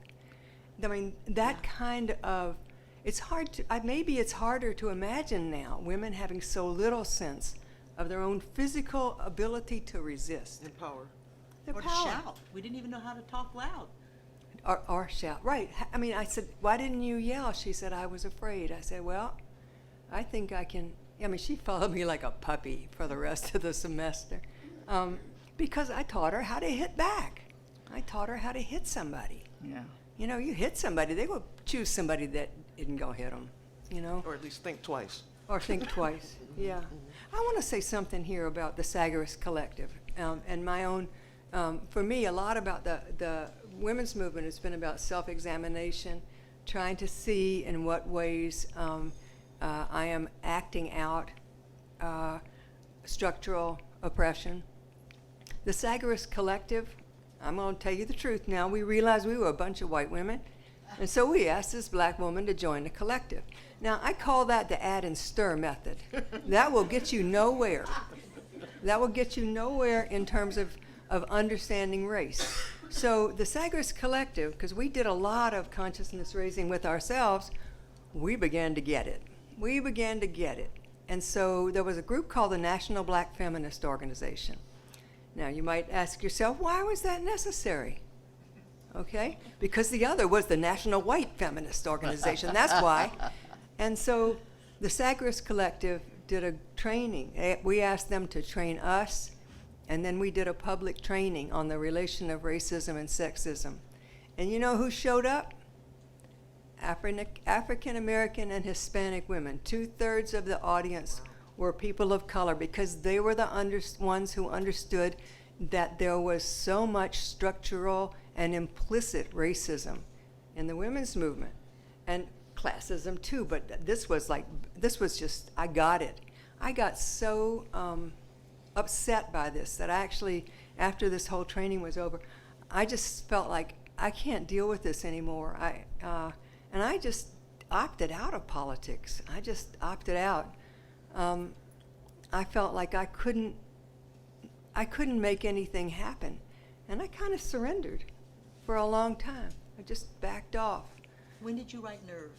[SPEAKER 3] I mean, that kind of, it's hard to, maybe it's harder to imagine now, women having so little sense of their own physical ability to resist.
[SPEAKER 1] And power.
[SPEAKER 3] Their
[SPEAKER 2] Or to
[SPEAKER 3] power.
[SPEAKER 2] shout. We didn't even know how to talk loud.
[SPEAKER 3] Or shout. Right. I mean, I said, why didn't you yell? She said, I was afraid. I said, well, I think I can. I mean, she followed me like a puppy for the rest of the semester because I taught her how to hit back. I taught her how to hit somebody.
[SPEAKER 4] Yeah.
[SPEAKER 3] You know, you hit somebody, they will choose somebody that isn't going to hit them, you know?
[SPEAKER 1] Or at least think twice.
[SPEAKER 3] Or think twice, yeah. I want to say something here about the Sagarist Collective and my own, for me, a lot about the women's movement has been about self-examination, trying to see in what ways I am acting out structural oppression. The Sagarist Collective, I'm going to tell you the truth now, we realized we were a bunch of white women, and so we asked this black woman to join the collective. Now, I call that the add and stir method. That will get you nowhere. That will get you nowhere in terms of understanding race. So the Sagarist Collective, because we did a lot of consciousness raising with ourselves, we began to get it. We began to get it. And so there was a group called the National Black Feminist Organization. Now, you might ask yourself, why was that necessary? Okay? Because the other was the National White Feminist Organization. That's why. And so the Sagarist Collective did a training. We asked them to train us, and then we did a public training on the relation of racism and sexism. And you know who showed up? African American and Hispanic women. 2/3 of the audience were people of color because they were the ones who understood that there was so much structural and implicit racism in the women's movement and classism too. But this was just, I got it. I got so upset by this that I actually, after this whole training was over, I just felt like I can't deal with this anymore. And I just opted out of politics. I just opted out. I felt like I couldn't make anything happen. And I kind of surrendered for a long time. I just backed off.
[SPEAKER 2] When did you write Nerve?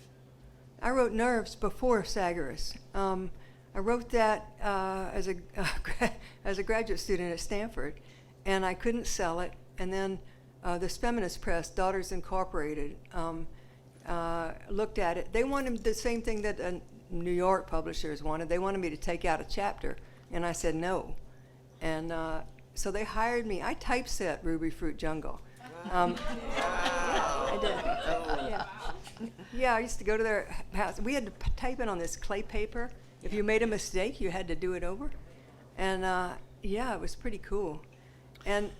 [SPEAKER 3] I wrote Nerves before Sagarist. I wrote that as a graduate student at Stanford, and I couldn't sell it. And then this feminist press, Daughters Incorporated, looked at it. They wanted the same thing that New York publishers wanted. They wanted me to take out a chapter, and I said no. And so they hired me. I typeset Ruby Fruit Jungle. I did. Yeah, I used to go to their house. We had to type it on this clay paper. If you made a mistake, you had to do it over. And yeah, it was pretty cool. And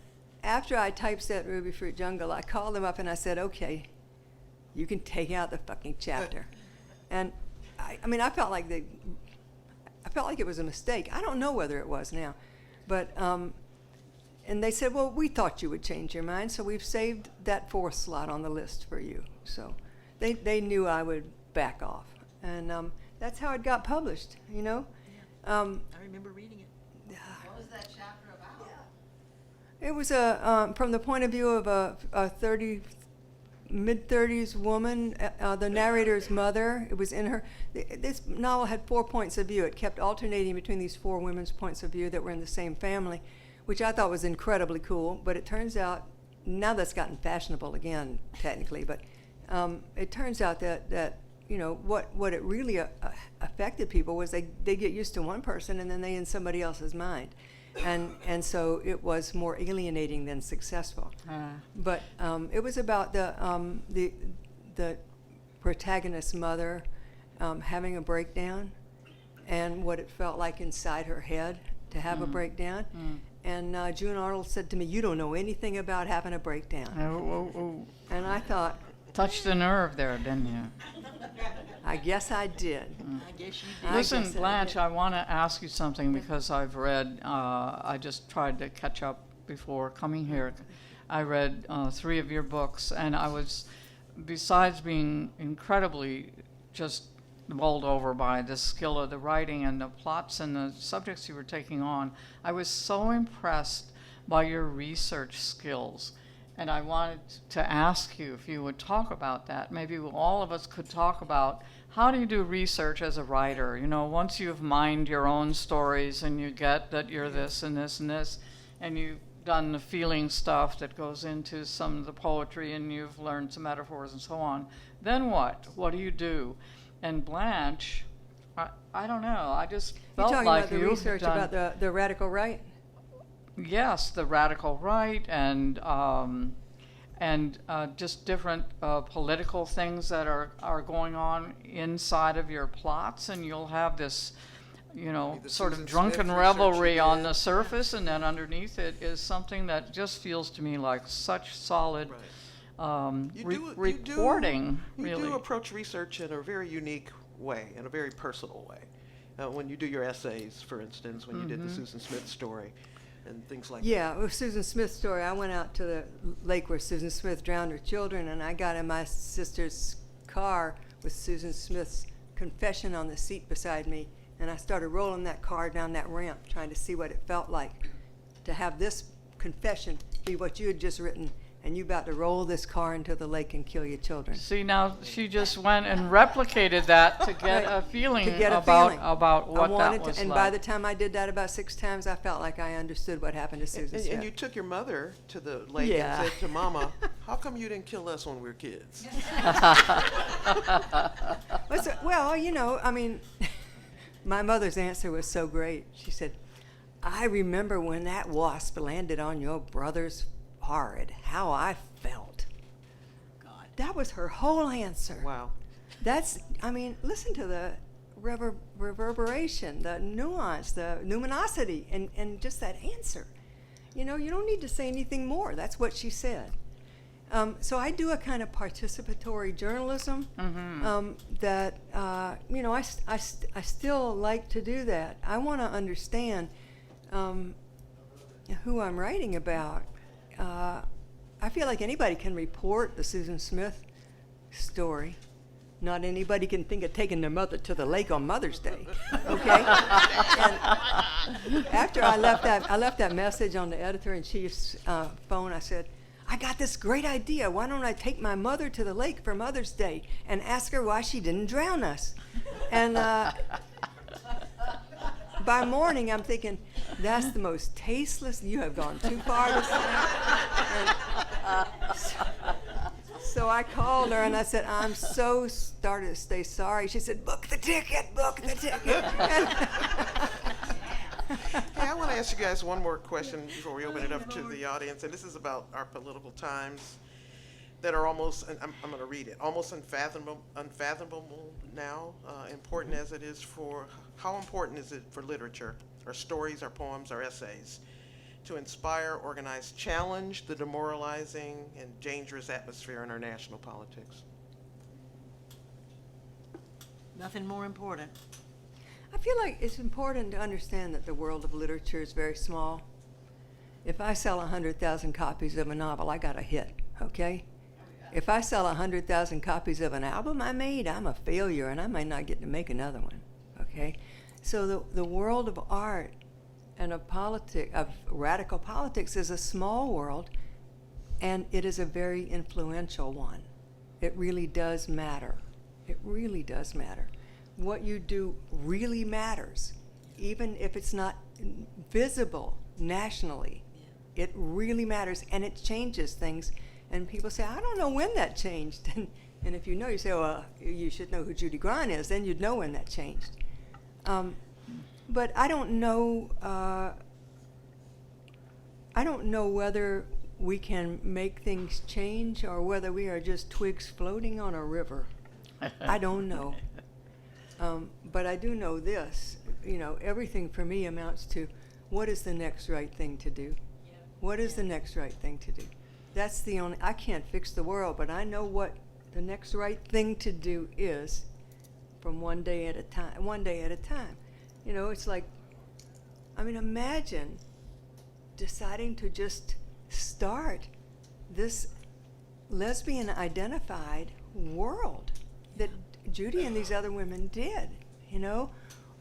[SPEAKER 3] after I typeset Ruby Fruit Jungle, I called them up and I said, okay, you can take out the fucking chapter. And I mean, I felt like it was a mistake. I don't know whether it was now, but and they said, well, we thought you would change your mind, so we've saved that 4th slot on the list for you. So they knew I would back off, and that's how it got published. You know.
[SPEAKER 2] I remember reading it.
[SPEAKER 5] What was that chapter about?
[SPEAKER 3] It was from the point of view of a mid-30s woman, the narrator's mother. It was in her. This novel had 4 points of view. It kept alternating between these 4 women's points of view that were in the same family, which I thought was incredibly cool. But it turns out, now that's gotten fashionable again, technically, but it turns out that you know, what it really affected people was they get used to one person and then they in somebody else's mind. And so it was more alienating than successful. But it was about the protagonist's mother having a breakdown and what it felt like inside her head. to have a breakdown. And June Arnold said to me, "You don't know anything about having a breakdown."
[SPEAKER 4] Oh.
[SPEAKER 3] And I thought,
[SPEAKER 4] Touched the nerve there, didn't you?
[SPEAKER 3] I guess I did.
[SPEAKER 2] I guess you
[SPEAKER 3] I
[SPEAKER 4] Listen,
[SPEAKER 3] guess I
[SPEAKER 4] Blanche,
[SPEAKER 3] did.
[SPEAKER 4] I want to ask you something because I've read, I just tried to catch up before coming here. I read 3 of your books, and I was, besides being incredibly just bowled over by the skill of the writing and the plots and the subjects you were taking on, I was so impressed by your research skills. And I wanted to ask you if you would talk about that. Maybe all of us could talk about how do you do research as a writer? You know, once you've mined your own stories and you get that you're this and this and this, and you've done the feeling stuff that goes into some of the poetry and you've learned some metaphors and so on, then what? What do you do? And Blanche, I don't know. I just
[SPEAKER 3] You're
[SPEAKER 4] felt
[SPEAKER 3] talking
[SPEAKER 4] like
[SPEAKER 3] about the
[SPEAKER 4] you
[SPEAKER 3] research
[SPEAKER 4] done,
[SPEAKER 3] about the radical right?
[SPEAKER 4] yes, the radical right and just different political things that are going on inside of your plots, and you'll have this, you know,
[SPEAKER 6] The
[SPEAKER 4] sort
[SPEAKER 6] Susan
[SPEAKER 4] of drunken
[SPEAKER 6] Smith
[SPEAKER 4] revelry
[SPEAKER 6] research you
[SPEAKER 4] on
[SPEAKER 6] did.
[SPEAKER 4] the surface, and then underneath it is something that just feels to me like such solid reporting.
[SPEAKER 1] You
[SPEAKER 4] really,
[SPEAKER 1] do approach research in a very unique way, in a very personal way. When you do your essays, for instance, when you did the Susan Smith story and things like that.
[SPEAKER 3] Yeah, with Susan Smith's story, I went out to the lake where Susan Smith drowned her children, and I got in my sister's car with Susan Smith's confession on the seat beside me, and I started rolling that car down that ramp, trying to see what it felt like to have this confession be what you had just written, and you about to roll this car into the lake and kill your children.
[SPEAKER 4] see, now she just went and replicated that to get a feeling
[SPEAKER 3] To get a
[SPEAKER 4] about
[SPEAKER 3] feeling.
[SPEAKER 4] about
[SPEAKER 3] I
[SPEAKER 4] what
[SPEAKER 3] wanted
[SPEAKER 4] that was
[SPEAKER 3] to, and
[SPEAKER 4] like.
[SPEAKER 3] by the time I did that about 6 times, I felt like I understood what happened to Susan Smith.
[SPEAKER 1] And you took your mother to the lake
[SPEAKER 3] Yeah.
[SPEAKER 1] and said to Mama, "How come you didn't kill us when we were kids?"
[SPEAKER 3] Well, you know, I mean, my mother's answer was so great. She said, "I remember when that wasp landed on your brother's forehead, how I felt." God, that was her whole answer.
[SPEAKER 1] Wow.
[SPEAKER 3] That's, I mean, listen to the reverberation, the nuance, the numinosity, and just that answer. You know, you don't need to say anything more. That's what she said. So I do a kind of participatory journalism that, you know, I still like to do that. I want to understand who I'm writing about. I feel like anybody can report the Susan Smith story. Not anybody can think of taking their mother to the lake on Mother's Day, okay? And after I left that message on the editor-in-chief's phone, I said, "I got this great idea. Why don't I take my mother to the lake for Mother's Day and ask her why she didn't drown us?" And by morning, I'm thinking, that's the most tasteless. You have gone too far this time. So I called her and I said, "I'm so started to stay sorry." She said, book the ticket."
[SPEAKER 1] Hey, I want to ask you guys one more question before we open it up to the audience, and this is about our political times that are almost, and I'm going to read it, almost unfathomable now, important as it is for, how important is it for literature, or stories, or poems, or essays, to inspire, organize, challenge the demoralizing and dangerous atmosphere in our national politics?
[SPEAKER 2] Nothing more important.
[SPEAKER 3] I feel like it's important to understand that the world of literature is very small. If I sell 100,000 copies of a novel, I got a hit, okay? If I sell 100,000 copies of an album I made, I'm a failure and I might not get to make another one, okay? So the world of art and of radical politics is a small world, and it is a very influential one. It really does matter. It really does matter. What you do really matters, even if it's not visible nationally. It really matters, and it changes things. And people say, "I don't know when that changed." And if you know, you say, "Well, you should know who Judy Grahn is." Then you'd know when that changed. But I don't know. I don't know whether we can make things change or whether we are just twigs floating on a river. I don't know. But I do know this. You know, everything for me amounts to what is the next right thing to do? What is the next right thing to do? That's the only, I can't fix the world, but I know what the next right thing to do is from one day at a time, one day at a time. You know, it's like, I mean, imagine deciding to just start this lesbian identified world that Judy and these other women did, you know,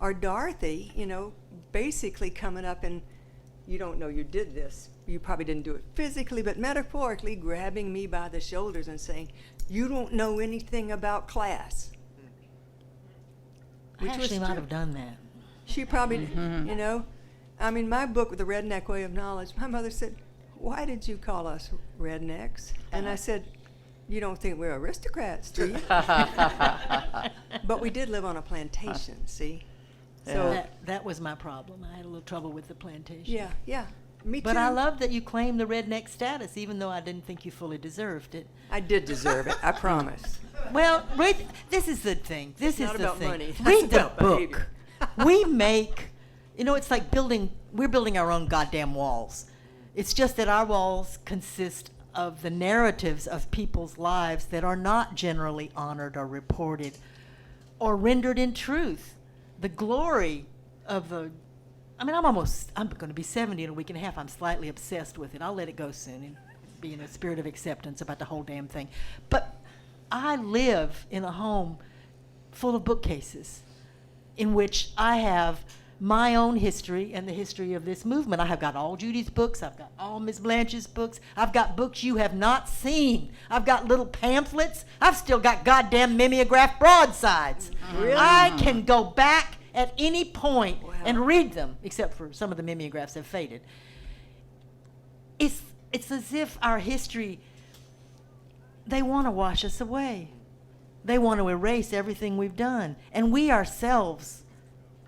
[SPEAKER 3] or Dorothy, you know, basically coming up and you don't know you did this. You probably didn't do it physically, but metaphorically grabbing me by the shoulders and saying, you don't know anything about class.
[SPEAKER 2] I actually might have done that.
[SPEAKER 3] She probably, you know, I mean, my book, The Redneck Way of Knowledge, my mother said, why did you call us rednecks? And I said, you don't think we're aristocrats, do you? But we did live on a plantation, see? So,
[SPEAKER 2] That was my problem. I had a little trouble with the plantation.
[SPEAKER 3] yeah, yeah, me too.
[SPEAKER 2] But I love that you claim the redneck status, even though I didn't think you fully deserved it.
[SPEAKER 3] I did deserve it, I promise.
[SPEAKER 2] Well, this is the thing. This
[SPEAKER 3] It's
[SPEAKER 2] is
[SPEAKER 3] not
[SPEAKER 2] the
[SPEAKER 3] about
[SPEAKER 2] thing.
[SPEAKER 3] money. That's
[SPEAKER 2] Read the
[SPEAKER 3] about
[SPEAKER 2] book.
[SPEAKER 3] behavior.
[SPEAKER 2] We make, you know, it's like we're building our own goddamn walls. It's just that our walls consist of the narratives of people's lives that are not generally honored or reported or rendered in truth. The glory of I'm going to be 70 in a week and a half. I'm slightly obsessed with it. I'll let it go soon and be in a spirit of acceptance about the whole damn thing. But I live in a home full of bookcases in which I have my own history and the history of this movement. I have got all Judy's books. I've got all Miss Blanche's books. I've got books you have not seen. I've got little pamphlets. I've still got goddamn mimeographed broadsides.
[SPEAKER 3] Really?
[SPEAKER 2] I can go back at any point and read them, except for some of the mimeographs have faded. It's as if our history, they want to wash us away. They want to erase everything we've done. And we ourselves,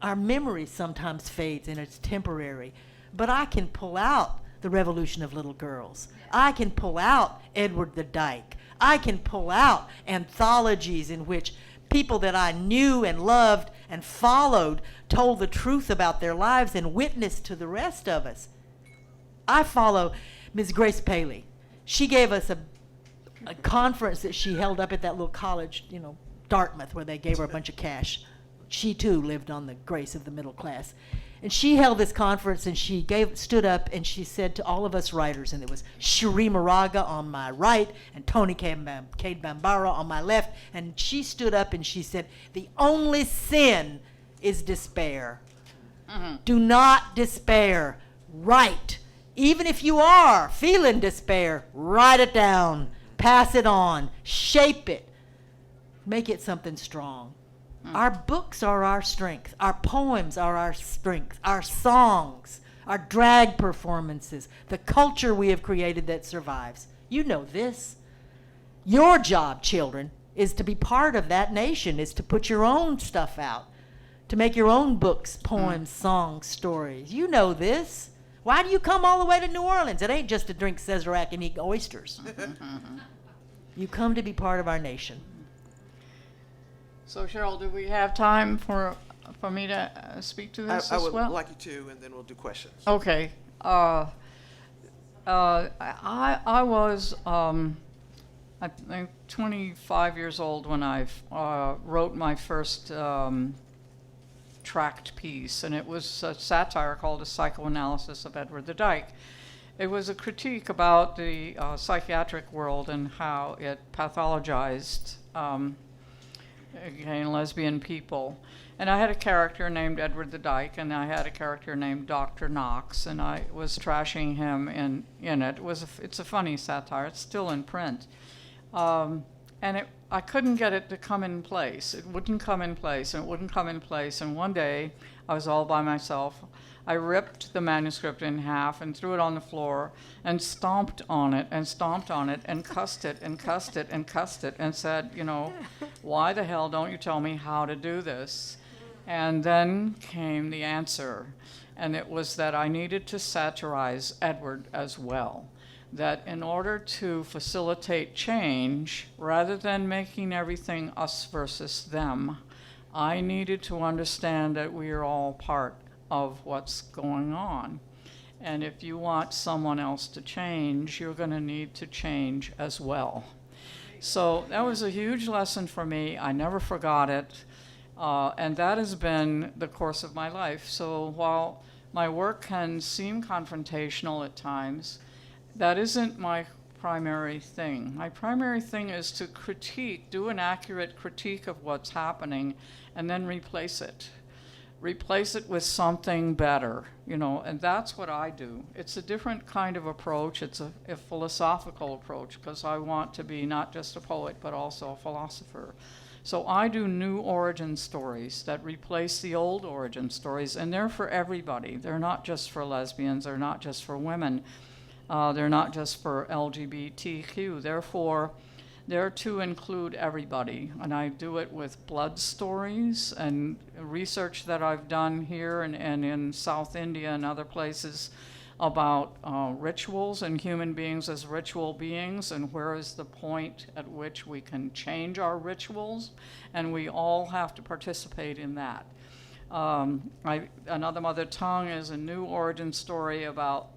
[SPEAKER 2] our memory sometimes fades and it's temporary. But I can pull out the Revolution of Little Girls. I can pull out Edward the Dyke. I can pull out anthologies in which people that I knew and loved and followed told the truth about their lives and witnessed to the rest of us. I follow Ms. Grace Paley. She gave us a conference that she held up at that little college, you know, Dartmouth, where they gave her a bunch of cash. She too lived on the grace of the middle class. And she held this conference and she stood up and she said to all of us writers, and it was Cherie Moraga on my right and Tony Cade Bambara on my left, and she stood up and she said, the only sin is despair. Do not despair. Write. Even if you are feeling despair, write it down. Pass it on. Shape it. Make it something strong. Our books are our strength. Our poems are our strength. Our songs, our drag performances, the culture we have created that survives. You know this. Your job, children, is to be part of that nation, is to put your own stuff out, to make your own books, poems, songs, stories. You know this. Why do you come all the way to New Orleans? It ain't just to drink Sazerac and eat oysters. You come to be part of our nation.
[SPEAKER 4] So Cheryl, do we have time for me to speak to this
[SPEAKER 1] I
[SPEAKER 4] as
[SPEAKER 1] would
[SPEAKER 4] well?
[SPEAKER 1] like you to, and then we'll do questions.
[SPEAKER 4] Okay. I was, I think, 25 years old when I wrote my first tract piece, and it was a satire called A Psychoanalysis of Edward the Dyke. It was a critique about the psychiatric world and how it pathologized gay and lesbian people. And I had a character named Edward the Dyke, and I had a character named Dr. Knox, and I was trashing him in it. It's a funny satire. It's still in print. And I couldn't get it to come in place. It wouldn't come in place, and it wouldn't come in place. And one day, I was all by myself. I ripped the manuscript in half and threw it on the floor and stomped on it and cussed it and cussed it and cussed it and said, you know, why the hell don't you tell me how to do this? And then came the answer, and it was that I needed to satirize Edward as well. That in order to facilitate change, rather than making everything us versus them, I needed to understand that we are all part of what's going on. And if you want someone else to change, you're going to need to change as well. So that was a huge lesson for me. I never forgot it. And that has been the course of my life. So while my work can seem confrontational at times, that isn't my primary thing. My primary thing is to critique, do an accurate critique of what's happening, and then replace it. Replace it with something better, and that's what I do. It's a different kind of approach. It's a philosophical approach, because I want to be not just a poet, but also a philosopher. So I do new origin stories that replace the old origin stories, and they're for everybody. They're not just for lesbians, they're not just for women, they're not just for LGBTQ. Therefore, they're to include everybody, and I do it with blood stories and research that I've done here and in South India and other places about rituals and human beings as ritual beings, and where is the point at which we can change our rituals, and we all have to participate in that. Another Mother Tongue is a new origin story about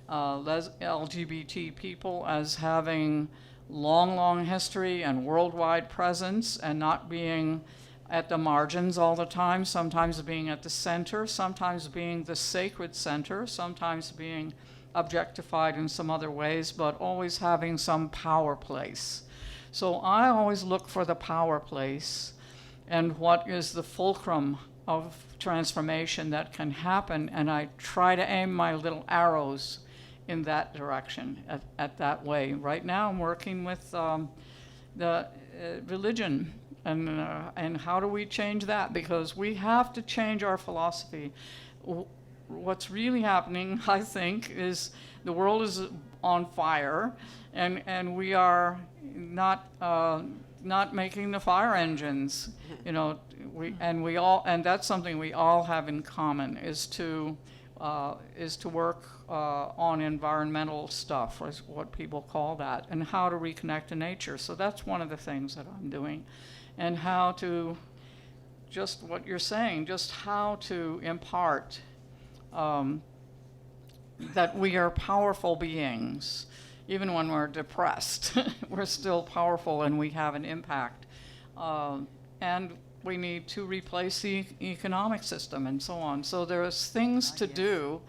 [SPEAKER 4] LGBT people as having long history and worldwide presence, and not being at the margins all the time, sometimes being at the center, sometimes being the sacred center, sometimes being objectified in some other ways, but always having some power place. So I always look for the power place and what is the fulcrum of transformation that can happen, and I try to aim my little arrows in that direction, at that way. Right now I'm working with the religion, and how do we change that? Because we have to change our philosophy. What's really happening, I think, is the world is on fire, and we are not making the fire engines. And that's something we all have in common, is to work on environmental stuff, is what people call that, and how to reconnect to nature. So that's one of the things that I'm doing, and how to, just what you're saying, just how to impart that we are powerful beings. Even when we're depressed, we're still powerful and we have an impact. And we need to replace the economic system and so on. So there's things to do.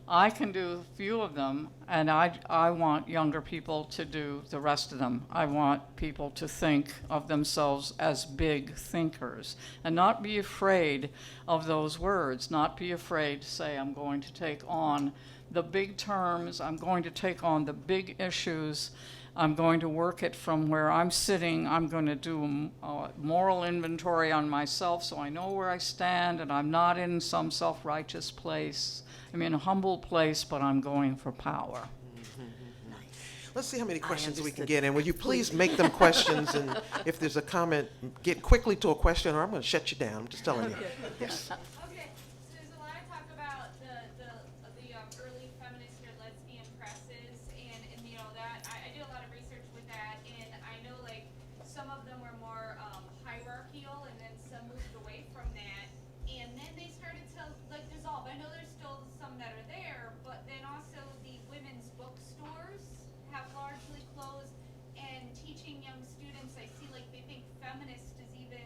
[SPEAKER 4] I can do a few of them, and I want younger people to do the rest of them. I want people to think of themselves as big thinkers and not be afraid of those words, not be afraid to say, I'm going to take on the big terms, I'm going to take on the big issues, I'm going to work it from where I'm sitting. I'm going to do a moral inventory on myself so I know where I stand, and I'm not in some self-righteous place. I'm in a humble place, but I'm going for power.
[SPEAKER 1] Let's see how many questions we can get in. Will you please make them questions, and if there's a comment, get quickly to a question, or I'm going to shut you down. I'm just telling you. Yes.
[SPEAKER 5] Okay, so there's a lot of talk about the early feminist or lesbian presses, and that I do a lot of research with that, and I know like some of them were more hierarchical, and then some moved away from that, and then they started to like dissolve. I know there's still some that are there, but then also the women's bookstores have largely closed, and teaching young students, I see like they think feminist is even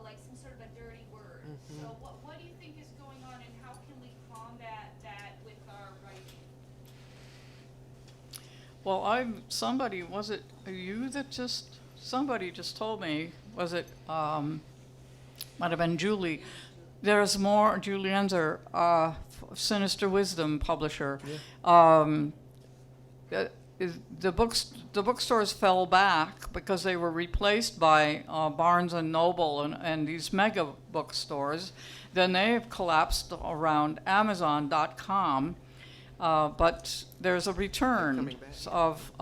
[SPEAKER 5] like some sort of a dirty word.
[SPEAKER 1] Mm-hmm.
[SPEAKER 5] So what do you think is going on, and how can we combat that with our writing?
[SPEAKER 4] Well, somebody just told me, was it, might have been Julie, there's more, Julie Enzer, Sinister Wisdom publisher. Yeah. The bookstores fell back because they were replaced by Barnes and Noble and these mega bookstores. Then they have collapsed around Amazon.com, but there's a return of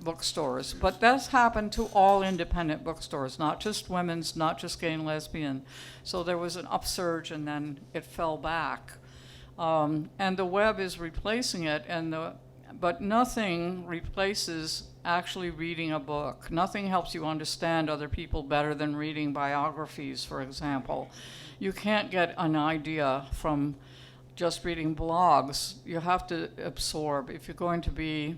[SPEAKER 4] bookstores. But that's happened to all independent bookstores, not just women's, not just gay and lesbian. So there was an upsurge and then it fell back. And the web is replacing it, and but nothing replaces actually reading a book. Nothing helps you understand other people better than reading biographies, for example. You can't get an idea from just reading blogs. You have to absorb. If you're going to be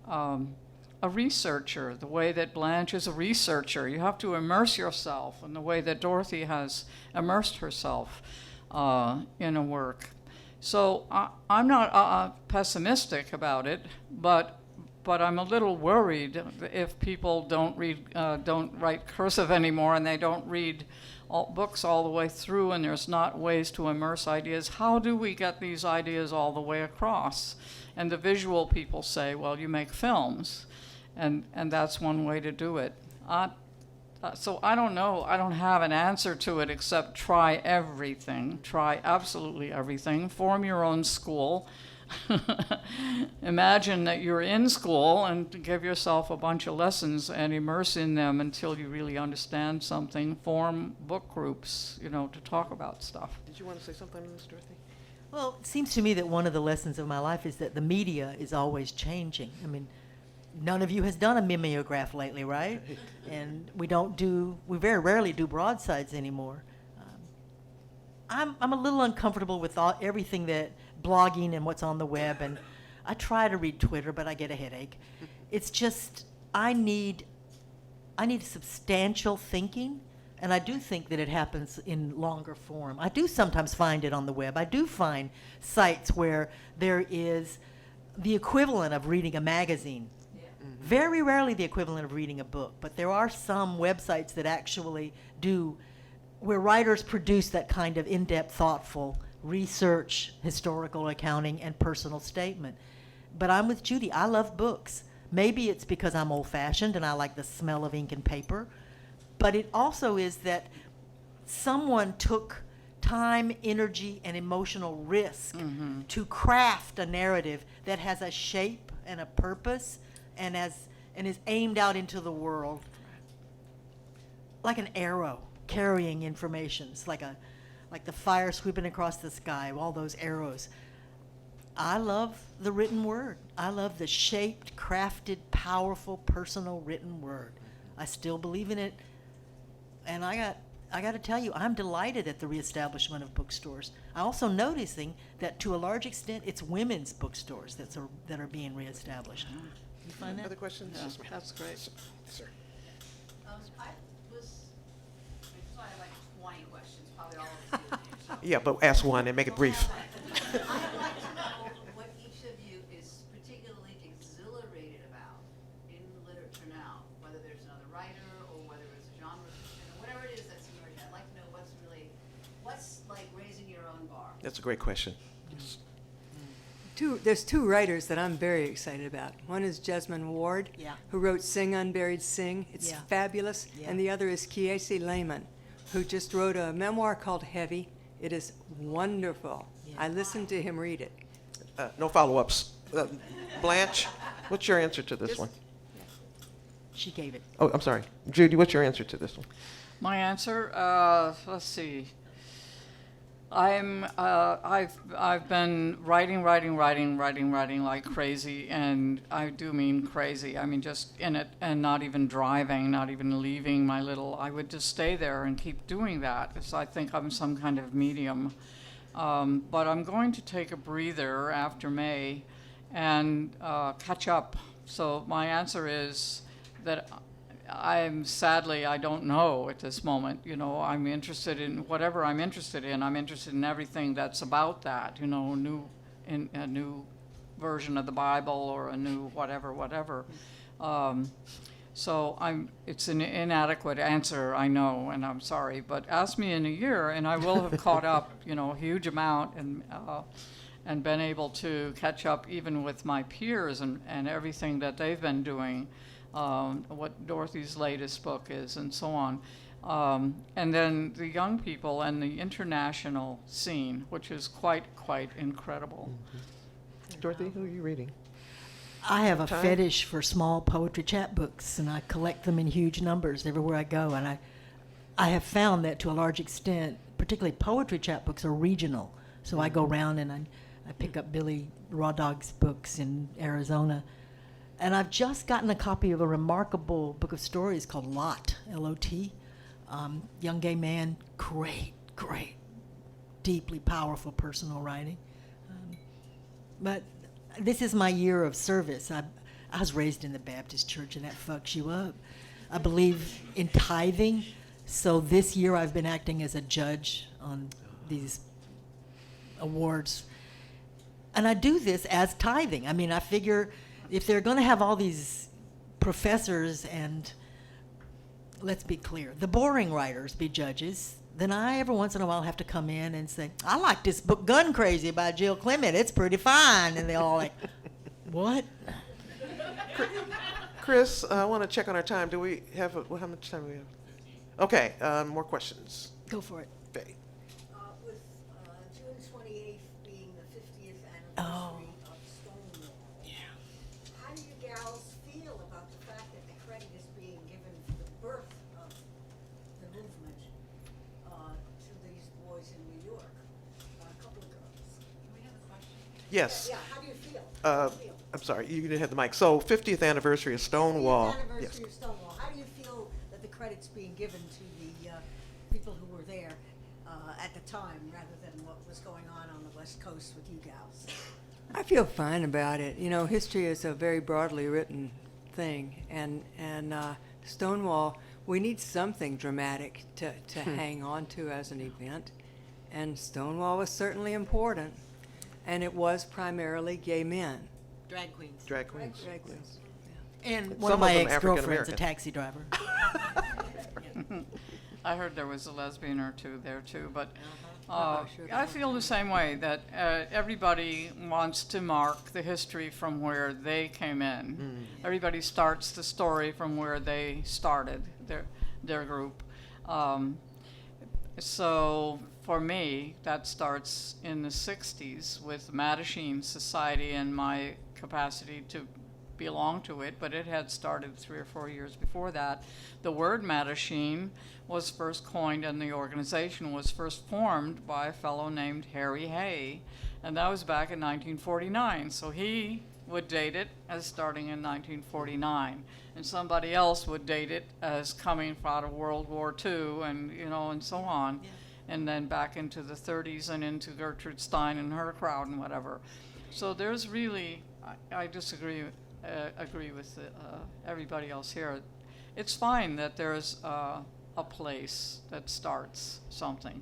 [SPEAKER 4] a researcher, the way that Blanche is a researcher, you have to immerse yourself in the way that Dorothy has immersed herself in a work. So I'm not pessimistic about it, but I'm a little worried if people don't write cursive anymore, and they don't read books all the way through, and there's not ways to immerse ideas. How do we get these ideas all the way across? And the visual people say, well, you make films, and that's one way to do it. So I don't know. I don't have an answer to it except try everything. Try absolutely everything. Form your own school. Imagine that you're in school and give yourself a bunch of lessons and immerse in them until you really understand something. Form book groups, to talk about stuff.
[SPEAKER 1] Did you want to say something, Ms. Dorothy?
[SPEAKER 2] Well, it seems to me that one of the lessons of my life is that the media is always changing. I mean, none of you has done a mimeograph lately, right? And we very rarely do broadsides anymore. I'm a little uncomfortable with everything that blogging and what's on the web, and I try to read Twitter, but I get a headache. It's just, I need substantial thinking, and I do think that it happens in longer form. I do sometimes find it on the web. I do find sites where there is the equivalent of reading a magazine. Very rarely the equivalent of reading a book, but there are some websites that actually do, where writers produce that kind of in-depth, thoughtful research, historical accounting, and personal statement. But I'm with Judy. I love books. Maybe it's because I'm old-fashioned and I like the smell of ink and paper, but it also is that someone took time, energy, and emotional risk to craft a narrative that has a shape and a purpose and is aimed out into the world like an arrow carrying information. It's like the fire sweeping across the sky, all those arrows. I love the written word. I love the shaped, crafted, powerful, personal written word. I still believe in it. And I got to tell you, I'm delighted at the reestablishment of bookstores. I'm also noticing that to a large extent, it's women's bookstores that are being reestablished. You find that?
[SPEAKER 1] Other questions?
[SPEAKER 4] Yeah,
[SPEAKER 1] Yes, ma'am.
[SPEAKER 4] that's great.
[SPEAKER 1] Sir.
[SPEAKER 6] I have like 20 questions, probably all of you. So.
[SPEAKER 1] Yeah, but ask one and make it brief.
[SPEAKER 6] I'd like to know what each of you is particularly exhilarated about in literature now, whether there's another writer or whether it's a genre fiction or whatever it is that's in your head. I'd like to know what's like raising your own bar.
[SPEAKER 1] That's a great question. Yes.
[SPEAKER 3] There's two writers that I'm very excited about. One is Jesmyn Ward,
[SPEAKER 2] Yeah.
[SPEAKER 3] who wrote Sing Unburied Sing. It's
[SPEAKER 2] Yeah.
[SPEAKER 3] fabulous.
[SPEAKER 2] Yeah.
[SPEAKER 3] And the other is Kiese Lehman, who just wrote a memoir called Heavy. It is wonderful.
[SPEAKER 2] Yeah.
[SPEAKER 3] I listened to him read it.
[SPEAKER 1] No follow-ups. Blanche, what's your answer to this one?
[SPEAKER 2] She gave it.
[SPEAKER 1] Oh, I'm sorry. Judy, what's your answer to this one?
[SPEAKER 4] My answer, let's see. I've been writing like crazy, and I do mean crazy. I mean just in it, and not even driving, not even leaving my little. I would just stay there and keep doing that. So I think I'm some kind of medium. But I'm going to take a breather after May and catch up. So my answer is that I don't know at this moment. I'm interested in whatever I'm interested in. I'm interested in everything that's about that. A new version of the Bible or a new whatever. So it's an inadequate answer, I know, and I'm sorry. But ask me in a year, and I will have caught up, a huge amount, and been able to catch up even with my peers and everything that they've been doing. What Dorothy's latest book is, and so on. And then the young people and the international scene, which is quite incredible.
[SPEAKER 1] Dorothy, who are you reading?
[SPEAKER 2] I have a
[SPEAKER 1] Time?
[SPEAKER 2] fetish for small poetry chapbooks, and I collect them in huge numbers everywhere I go. And I have found that to a large extent, particularly poetry chapbooks are regional. So I go around and I pick up Billy Raw Dog's books in Arizona. And I've just gotten a copy of a remarkable book of stories called Lot, L-O-T. Young gay man, great, deeply powerful personal writing. But this is my year of service. I was raised in the Baptist church, and that fucks you up. I believe in tithing, so this year I've been acting as a judge on these awards. And I do this as tithing. I mean, I figure if they're going to have all these professors and, let's be clear, the boring writers be judges, then I every once in a while have to come in and say, I like this book Gun Crazy by Jill Clement. It's pretty fine. And they all like, what?
[SPEAKER 1] Chris, I want to check on our time. Do we have, how much time do we have? Okay, more questions.
[SPEAKER 2] Go for it.
[SPEAKER 1] Faye.
[SPEAKER 7] With June 28th being the 50th
[SPEAKER 2] Oh.
[SPEAKER 7] anniversary of Stonewall, how do you gals feel about the fact that the credit is being given for the birth of the movement to these boys in New York? A couple of girls.
[SPEAKER 6] Can we have a question?
[SPEAKER 1] Yes.
[SPEAKER 7] Yeah, how do you feel? How do you feel?
[SPEAKER 1] I'm sorry, you didn't have the mic. So 50th anniversary of Stonewall.
[SPEAKER 7] 50th
[SPEAKER 1] Yes.
[SPEAKER 7] anniversary of Stonewall. How do you feel that the credit's being given to the people who were there at the time, rather than what was going on the West Coast with you gals?
[SPEAKER 3] I feel fine about it. You know, history is a very broadly written thing, and Stonewall, we need something dramatic to hang on to as an event, and Stonewall was certainly important, and it was primarily gay men.
[SPEAKER 2] Drag queens.
[SPEAKER 1] Drag queens.
[SPEAKER 3] Drag queens.
[SPEAKER 2] And
[SPEAKER 1] Some
[SPEAKER 2] one of
[SPEAKER 1] of
[SPEAKER 2] my
[SPEAKER 1] them
[SPEAKER 2] ex-girlfriends, a
[SPEAKER 1] African-American.
[SPEAKER 2] taxi driver.
[SPEAKER 4] I heard there was a lesbian or two there too, but
[SPEAKER 3] sure.
[SPEAKER 4] I feel the same way, that everybody wants to mark the history from where they came in. Everybody starts the story from where they started, their group. So for me, that starts in the 60s with Mattachine Society and my capacity to belong to it, but it had started 3 or 4 years before that. The word Mattachine was first coined, and the organization was first formed by a fellow named Harry Hay, and that was back in 1949. So he would date it as starting in 1949, and somebody else would date it as coming out of World War II, and and so on, and then back into the 30s and into Gertrude Stein and her crowd and whatever. So there's really, I disagree, agree with everybody else here. It's fine that there's a place that starts something.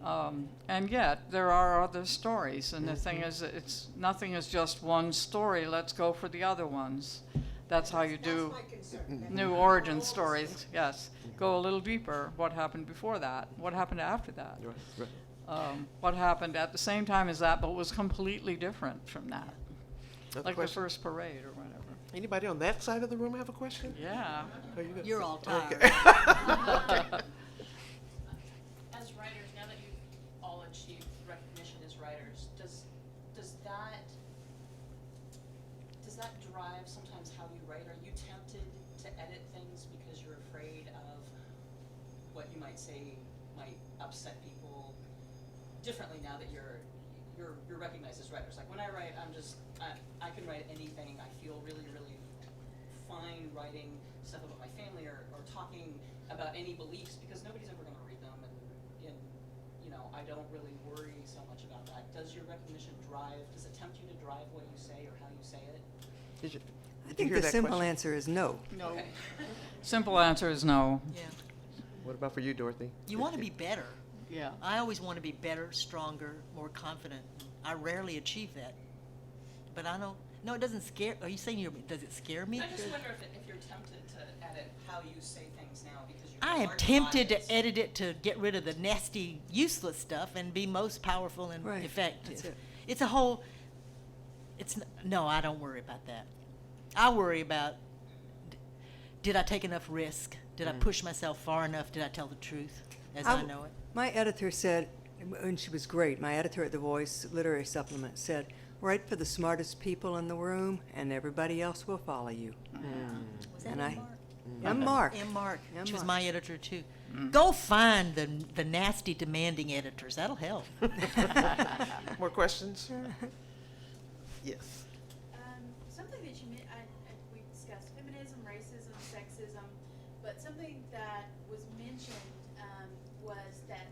[SPEAKER 4] And yet, there are other stories, and the thing is, nothing is just one story. Let's go for the other ones. That's how you do
[SPEAKER 7] That's my concern. that
[SPEAKER 4] new
[SPEAKER 7] we
[SPEAKER 4] origin
[SPEAKER 7] all
[SPEAKER 4] stories. Yes, go a little deeper. What happened before that? What happened after that?
[SPEAKER 1] Right.
[SPEAKER 4] What happened at the same time as that, but was completely different from that,
[SPEAKER 1] Another
[SPEAKER 4] like
[SPEAKER 1] question?
[SPEAKER 4] the first parade or whatever.
[SPEAKER 1] Anybody on that side of the room have a question?
[SPEAKER 4] Yeah.
[SPEAKER 1] Oh, you got-
[SPEAKER 2] You're all tired.
[SPEAKER 1] Okay.
[SPEAKER 8] As writers, now that you've all achieved recognition as writers, does that drive sometimes how you write? Are you tempted to edit things because you're afraid of what you might say might upset people differently now that you're recognized as writers? Like when I write, I can write anything. I feel really, really fine writing stuff about my family or talking about any beliefs because nobody's ever going to read them, and I don't really worry so much about that. Does your recognition does it tempt you to drive what you say or how you say it?
[SPEAKER 1] Did you,
[SPEAKER 3] I
[SPEAKER 1] did you
[SPEAKER 3] think
[SPEAKER 1] hear
[SPEAKER 3] the
[SPEAKER 1] that
[SPEAKER 3] simple
[SPEAKER 1] question?
[SPEAKER 3] answer is no.
[SPEAKER 4] No.
[SPEAKER 8] Okay.
[SPEAKER 4] Simple answer is no.
[SPEAKER 2] Yeah.
[SPEAKER 1] What about for you, Dorothy?
[SPEAKER 2] You want to be better.
[SPEAKER 4] Yeah.
[SPEAKER 2] I always want to be better, stronger, more confident. I rarely achieve that. But I don't. No, it doesn't scare. Are you saying does it scare me?
[SPEAKER 8] I just wonder if you're tempted to edit how you say things now because you're
[SPEAKER 2] I am
[SPEAKER 8] larger
[SPEAKER 2] tempted
[SPEAKER 8] audience.
[SPEAKER 2] to edit it to get rid of the nasty, useless stuff and be most powerful and
[SPEAKER 3] Right,
[SPEAKER 2] effective.
[SPEAKER 3] that's it.
[SPEAKER 2] It's a whole. No, I don't worry about that. I worry about did I take enough risk? Did I push myself far enough? Did I tell the truth as I know it?
[SPEAKER 3] My editor said, and she was great, my editor at The Voice Literary Supplement said, write for the smartest people in the room and everybody else will follow you.
[SPEAKER 2] Was that
[SPEAKER 3] And
[SPEAKER 2] M.
[SPEAKER 3] I-
[SPEAKER 2] Mark?
[SPEAKER 3] I'm Mark.
[SPEAKER 2] M. Mark.
[SPEAKER 3] M.
[SPEAKER 2] She was
[SPEAKER 3] Mark.
[SPEAKER 2] my editor too. Go find the nasty, demanding editors. That'll help.
[SPEAKER 1] More questions? Yes.
[SPEAKER 9] Something that we discussed feminism, racism, sexism, but something that was mentioned was that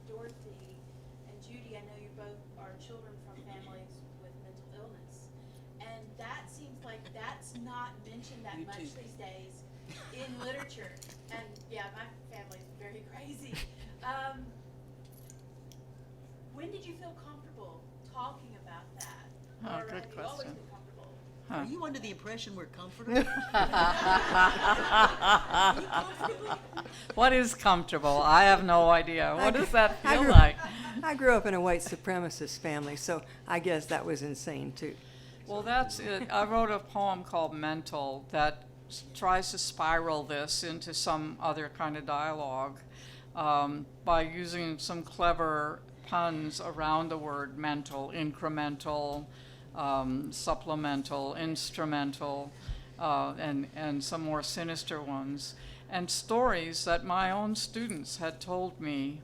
[SPEAKER 9] Dorothy and Judy, I know you both are children from families with mental illness, and that seems like that's not mentioned that much these days in literature. And yeah, my family's very crazy. When did you feel comfortable talking about that?
[SPEAKER 4] Oh,
[SPEAKER 9] Or
[SPEAKER 4] good
[SPEAKER 9] have you always
[SPEAKER 4] question.
[SPEAKER 9] been comfortable?
[SPEAKER 2] Are you under the impression we're comfortable?
[SPEAKER 4] What is comfortable? I have no idea. What does that
[SPEAKER 3] I
[SPEAKER 4] feel
[SPEAKER 3] grew-
[SPEAKER 4] like?
[SPEAKER 3] I grew up in a white supremacist family, so I guess that was insane too.
[SPEAKER 4] Well, that's it. I wrote a poem called Mental that tries to spiral this into some other kind of dialogue by using some clever puns around the word mental, incremental, supplemental, instrumental, and some more sinister ones, and stories that my own students had told me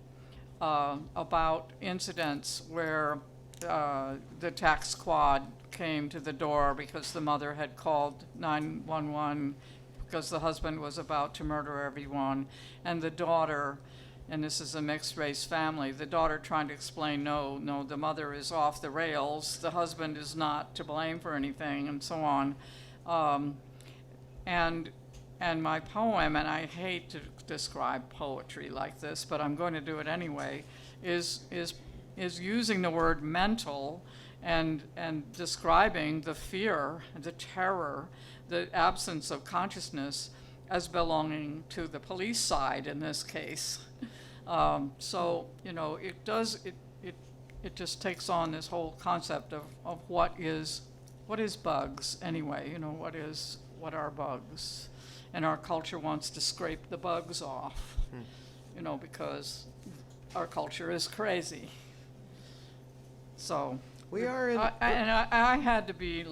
[SPEAKER 4] about incidents where the tax squad came to the door because the mother had called 911 because the husband was about to murder everyone, and the daughter, and this is a mixed race family, the daughter trying to explain, no, the mother is off the rails, the husband is not to blame for anything, and so on. And my poem, and I hate to describe poetry like this, but I'm going to do it anyway, is using the word mental and describing the fear, the terror, the absence of consciousness as belonging to the police side in this case. So, it just takes on this whole concept of what is bugs anyway, what are bugs? And our culture wants to scrape the bugs off, because our culture is crazy. So
[SPEAKER 1] We are in.
[SPEAKER 4] I had to be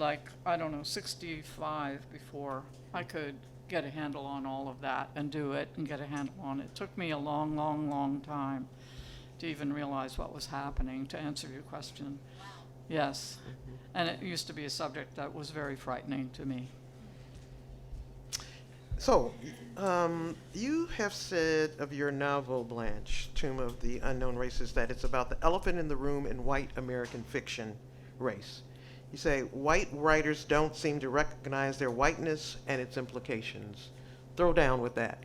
[SPEAKER 4] 65 before I could get a handle on all of that and do it and get a handle on it. It took me a long, long, long time to even realize what was happening, to answer your question. Wow. Yes. Mm-hmm. And it used to be a subject that was very frightening to me.
[SPEAKER 1] So, you have said of your novel, Blanche, Tomb of the Unknown Races, that it's about the elephant in the room in white American fiction race. You say, white writers don't seem to recognize their whiteness and its implications. Throw down with that.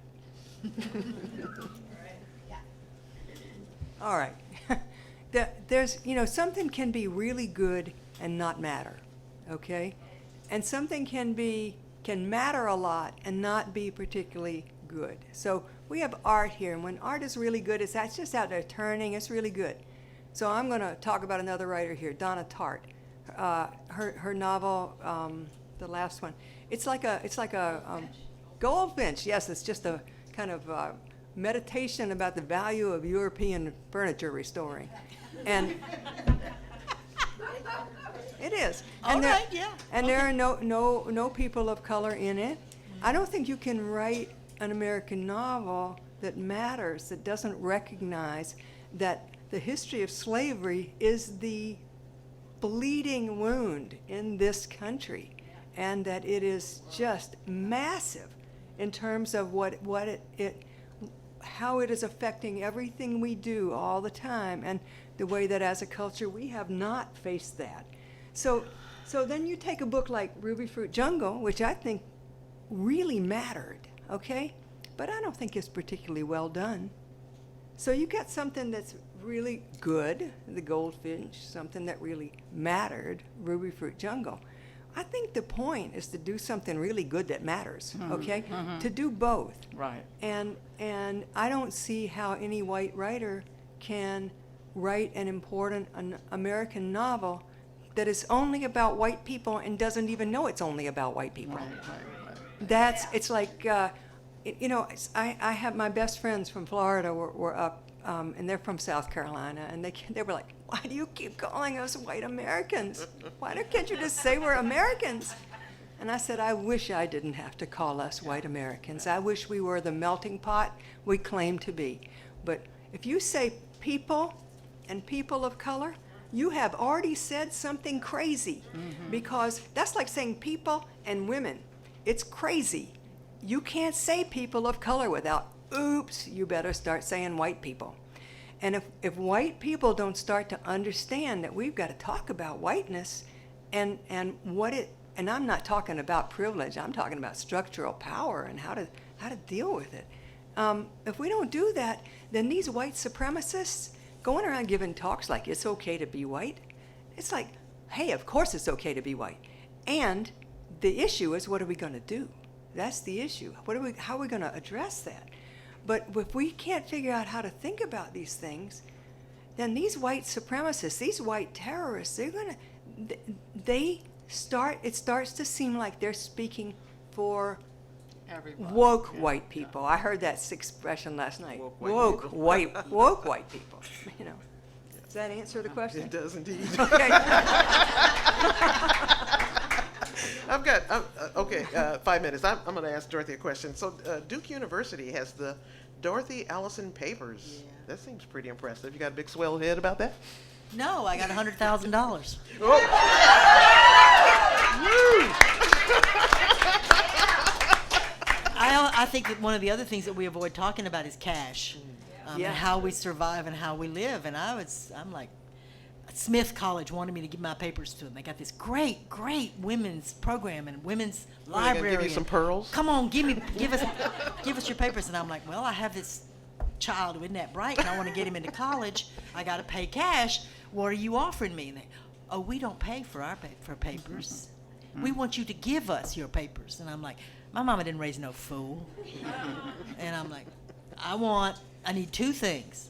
[SPEAKER 3] All right. There's, something can be really good and not matter, okay? And something can matter a lot and not be particularly good. So we have art here, and when art is really good, it's just out there turning, it's really good. So I'm going to talk about another writer here, Donna Tartt. Her novel, the last one, it's like a Goldfinch. Yes, it's just a kind of meditation about the value of European furniture restoring, and it is. And
[SPEAKER 2] All right, yeah.
[SPEAKER 3] And there are no people of color in it. I don't think you can write an American novel that matters, that doesn't recognize that the history of slavery is the bleeding wound in this country, and that it is just massive in terms of how it is affecting everything we do all the time, and the way that as a culture we have not faced that. So then you take a book like Ruby Fruit Jungle, which I think really mattered, okay? But I don't think it's particularly well done. So you got something that's really good, The Goldfinch, something that really mattered, Ruby Fruit Jungle. I think the point is to do something really good that matters, okay? Mm-hmm. To do both.
[SPEAKER 4] Right.
[SPEAKER 3] And I don't see how any white writer can write an important American novel that is only about white people and doesn't even know it's only about white people.
[SPEAKER 4] Right.
[SPEAKER 3] It's like, I have my best friends from Florida were up, and they're from South Carolina, and they were like, why do you keep calling us white Americans? Can't you just say we're Americans? And I said, I wish I didn't have to call us white Americans. I wish we were the melting pot we claim to be. But if you say people and people of color, you have already said something crazy, because that's like saying people and women. It's crazy. You can't say people of color without, oops, you better start saying white people. And if white people don't start to understand that we've got to talk about whiteness and what it, and I'm not talking about privilege, I'm talking about structural power and how to deal with it. If we don't do that, then these white supremacists going around giving talks like it's okay to be white, it's like, hey, of course it's okay to be white. And the issue is, what are we going to do? That's the issue. How are we going to address that? But if we can't figure out how to think about these things, then these white supremacists, these white terrorists, it starts to seem like they're speaking for
[SPEAKER 4] Everybody.
[SPEAKER 3] woke
[SPEAKER 4] Yeah.
[SPEAKER 3] white people. I heard that expression last night.
[SPEAKER 1] Woke white people.
[SPEAKER 3] Woke white people. You know, does that answer the question?
[SPEAKER 1] It does indeed.
[SPEAKER 3] Okay.
[SPEAKER 1] I've got, 5 minutes. I'm going to ask Dorothy a question. So Duke University has the Dorothy Allison papers.
[SPEAKER 2] Yeah.
[SPEAKER 1] That seems pretty impressive. You got a big swell head about that?
[SPEAKER 2] No, I got $100,000. I think that one of the other things that we avoid talking about is cash,
[SPEAKER 3] Yeah.
[SPEAKER 2] and how we survive and how we live. And I'm like, Smith College wanted me to give my papers to them. They got this great women's program and women's
[SPEAKER 1] Are they gonna
[SPEAKER 2] library.
[SPEAKER 1] give you some
[SPEAKER 2] and,
[SPEAKER 1] pearls?
[SPEAKER 2] Come on, give us your papers. And I'm like, well, I have this child who isn't that bright, and I want to get him into college. I got to pay cash. What are you offering me? And they, oh, we don't pay for our for papers. We want you to give us your papers. And I'm like, my mama didn't raise no fool. And I'm like, I need two things.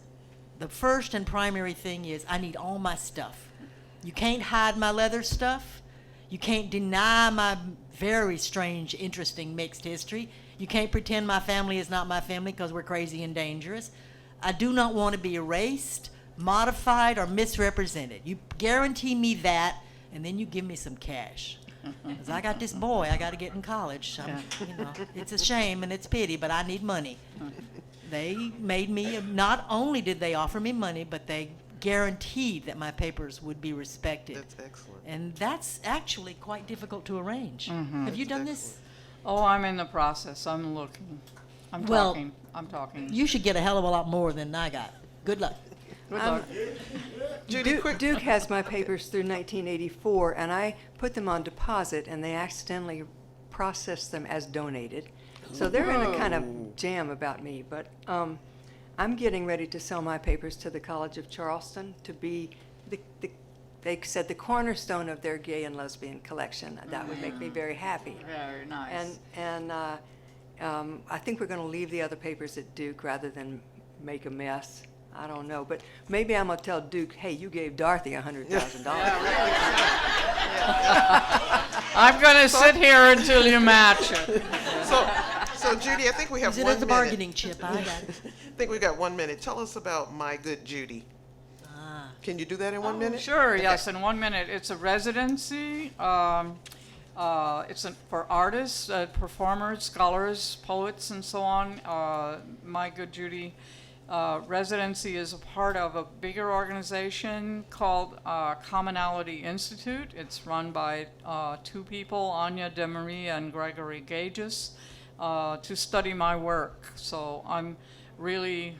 [SPEAKER 2] The first and primary thing is I need all my stuff. You can't hide my leather stuff. You can't deny my very strange, interesting mixed history. You can't pretend my family is not my family because we're crazy and dangerous. I do not want to be erased, modified, or misrepresented. You guarantee me that, and then you give me some cash. Because I got this boy I got to get in college. It's a shame and it's pity, but I need money. They made me, not only did they offer me money, but they guaranteed that my papers would be respected.
[SPEAKER 1] That's excellent.
[SPEAKER 2] And that's actually quite difficult to arrange. Have you done this?
[SPEAKER 4] Oh, I'm in the process. I'm looking. I'm
[SPEAKER 2] Well,
[SPEAKER 4] talking.
[SPEAKER 2] You should get a hell of a lot more than I got. Good luck.
[SPEAKER 4] Good luck.
[SPEAKER 1] Judy, quick.
[SPEAKER 3] Duke has my papers through 1984, and I put them on deposit, and they accidentally processed them as donated. So they're in a kind of jam about me, but I'm getting ready to sell my papers to the College of Charleston to be they said the cornerstone of their gay and lesbian collection. That would make me very happy.
[SPEAKER 4] Very nice.
[SPEAKER 3] And I think we're going to leave the other papers at Duke rather than make a mess. I don't know, but maybe I'm going to tell Duke, hey, you gave Dorothy $100,000.
[SPEAKER 4] I'm going to sit here until you match it.
[SPEAKER 1] So Judy, I think we have
[SPEAKER 2] Use it
[SPEAKER 1] 1
[SPEAKER 2] as a
[SPEAKER 1] minute.
[SPEAKER 2] bargaining chip. I got it.
[SPEAKER 1] I think we got 1 minute. Tell us about My Good Judy. Can you do that in 1 minute?
[SPEAKER 4] Sure,
[SPEAKER 1] Okay.
[SPEAKER 4] yes, in 1 minute. It's a residency. For artists, performers, scholars, poets, and so on. My Good Judy residency is a part of a bigger organization called Commonality Institute. It's run by two people, Anya DeMarie and Gregory Gages, to study my work. So I'm really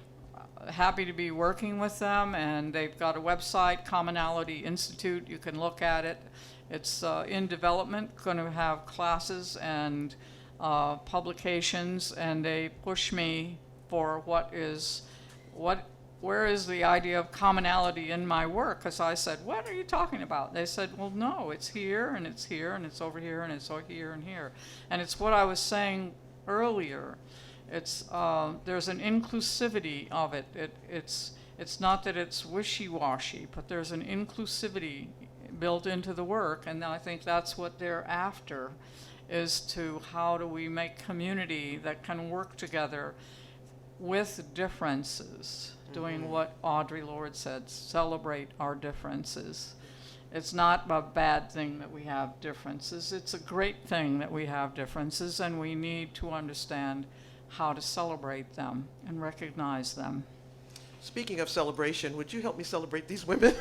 [SPEAKER 4] happy to be working with them, and they've got a website, Commonality Institute. You can look at it. It's in development, going to have classes and publications, and they push me for where is the idea of commonality in my work? Because I said, what are you talking about? They said, well, no, it's here, and it's here, and it's over here, and it's over here and here. And it's what I was saying earlier. It's there's an inclusivity of it. It's not that it's wishy-washy, but there's an inclusivity built into the work, and I think that's what they're after, is to how do we make community that can work together with differences, doing what Audre Lorde said, celebrate our differences. It's not a bad thing that we have differences. It's a great thing that we have differences, and we need to understand how to celebrate them and recognize them.
[SPEAKER 1] Speaking of celebration, would you help me celebrate these women?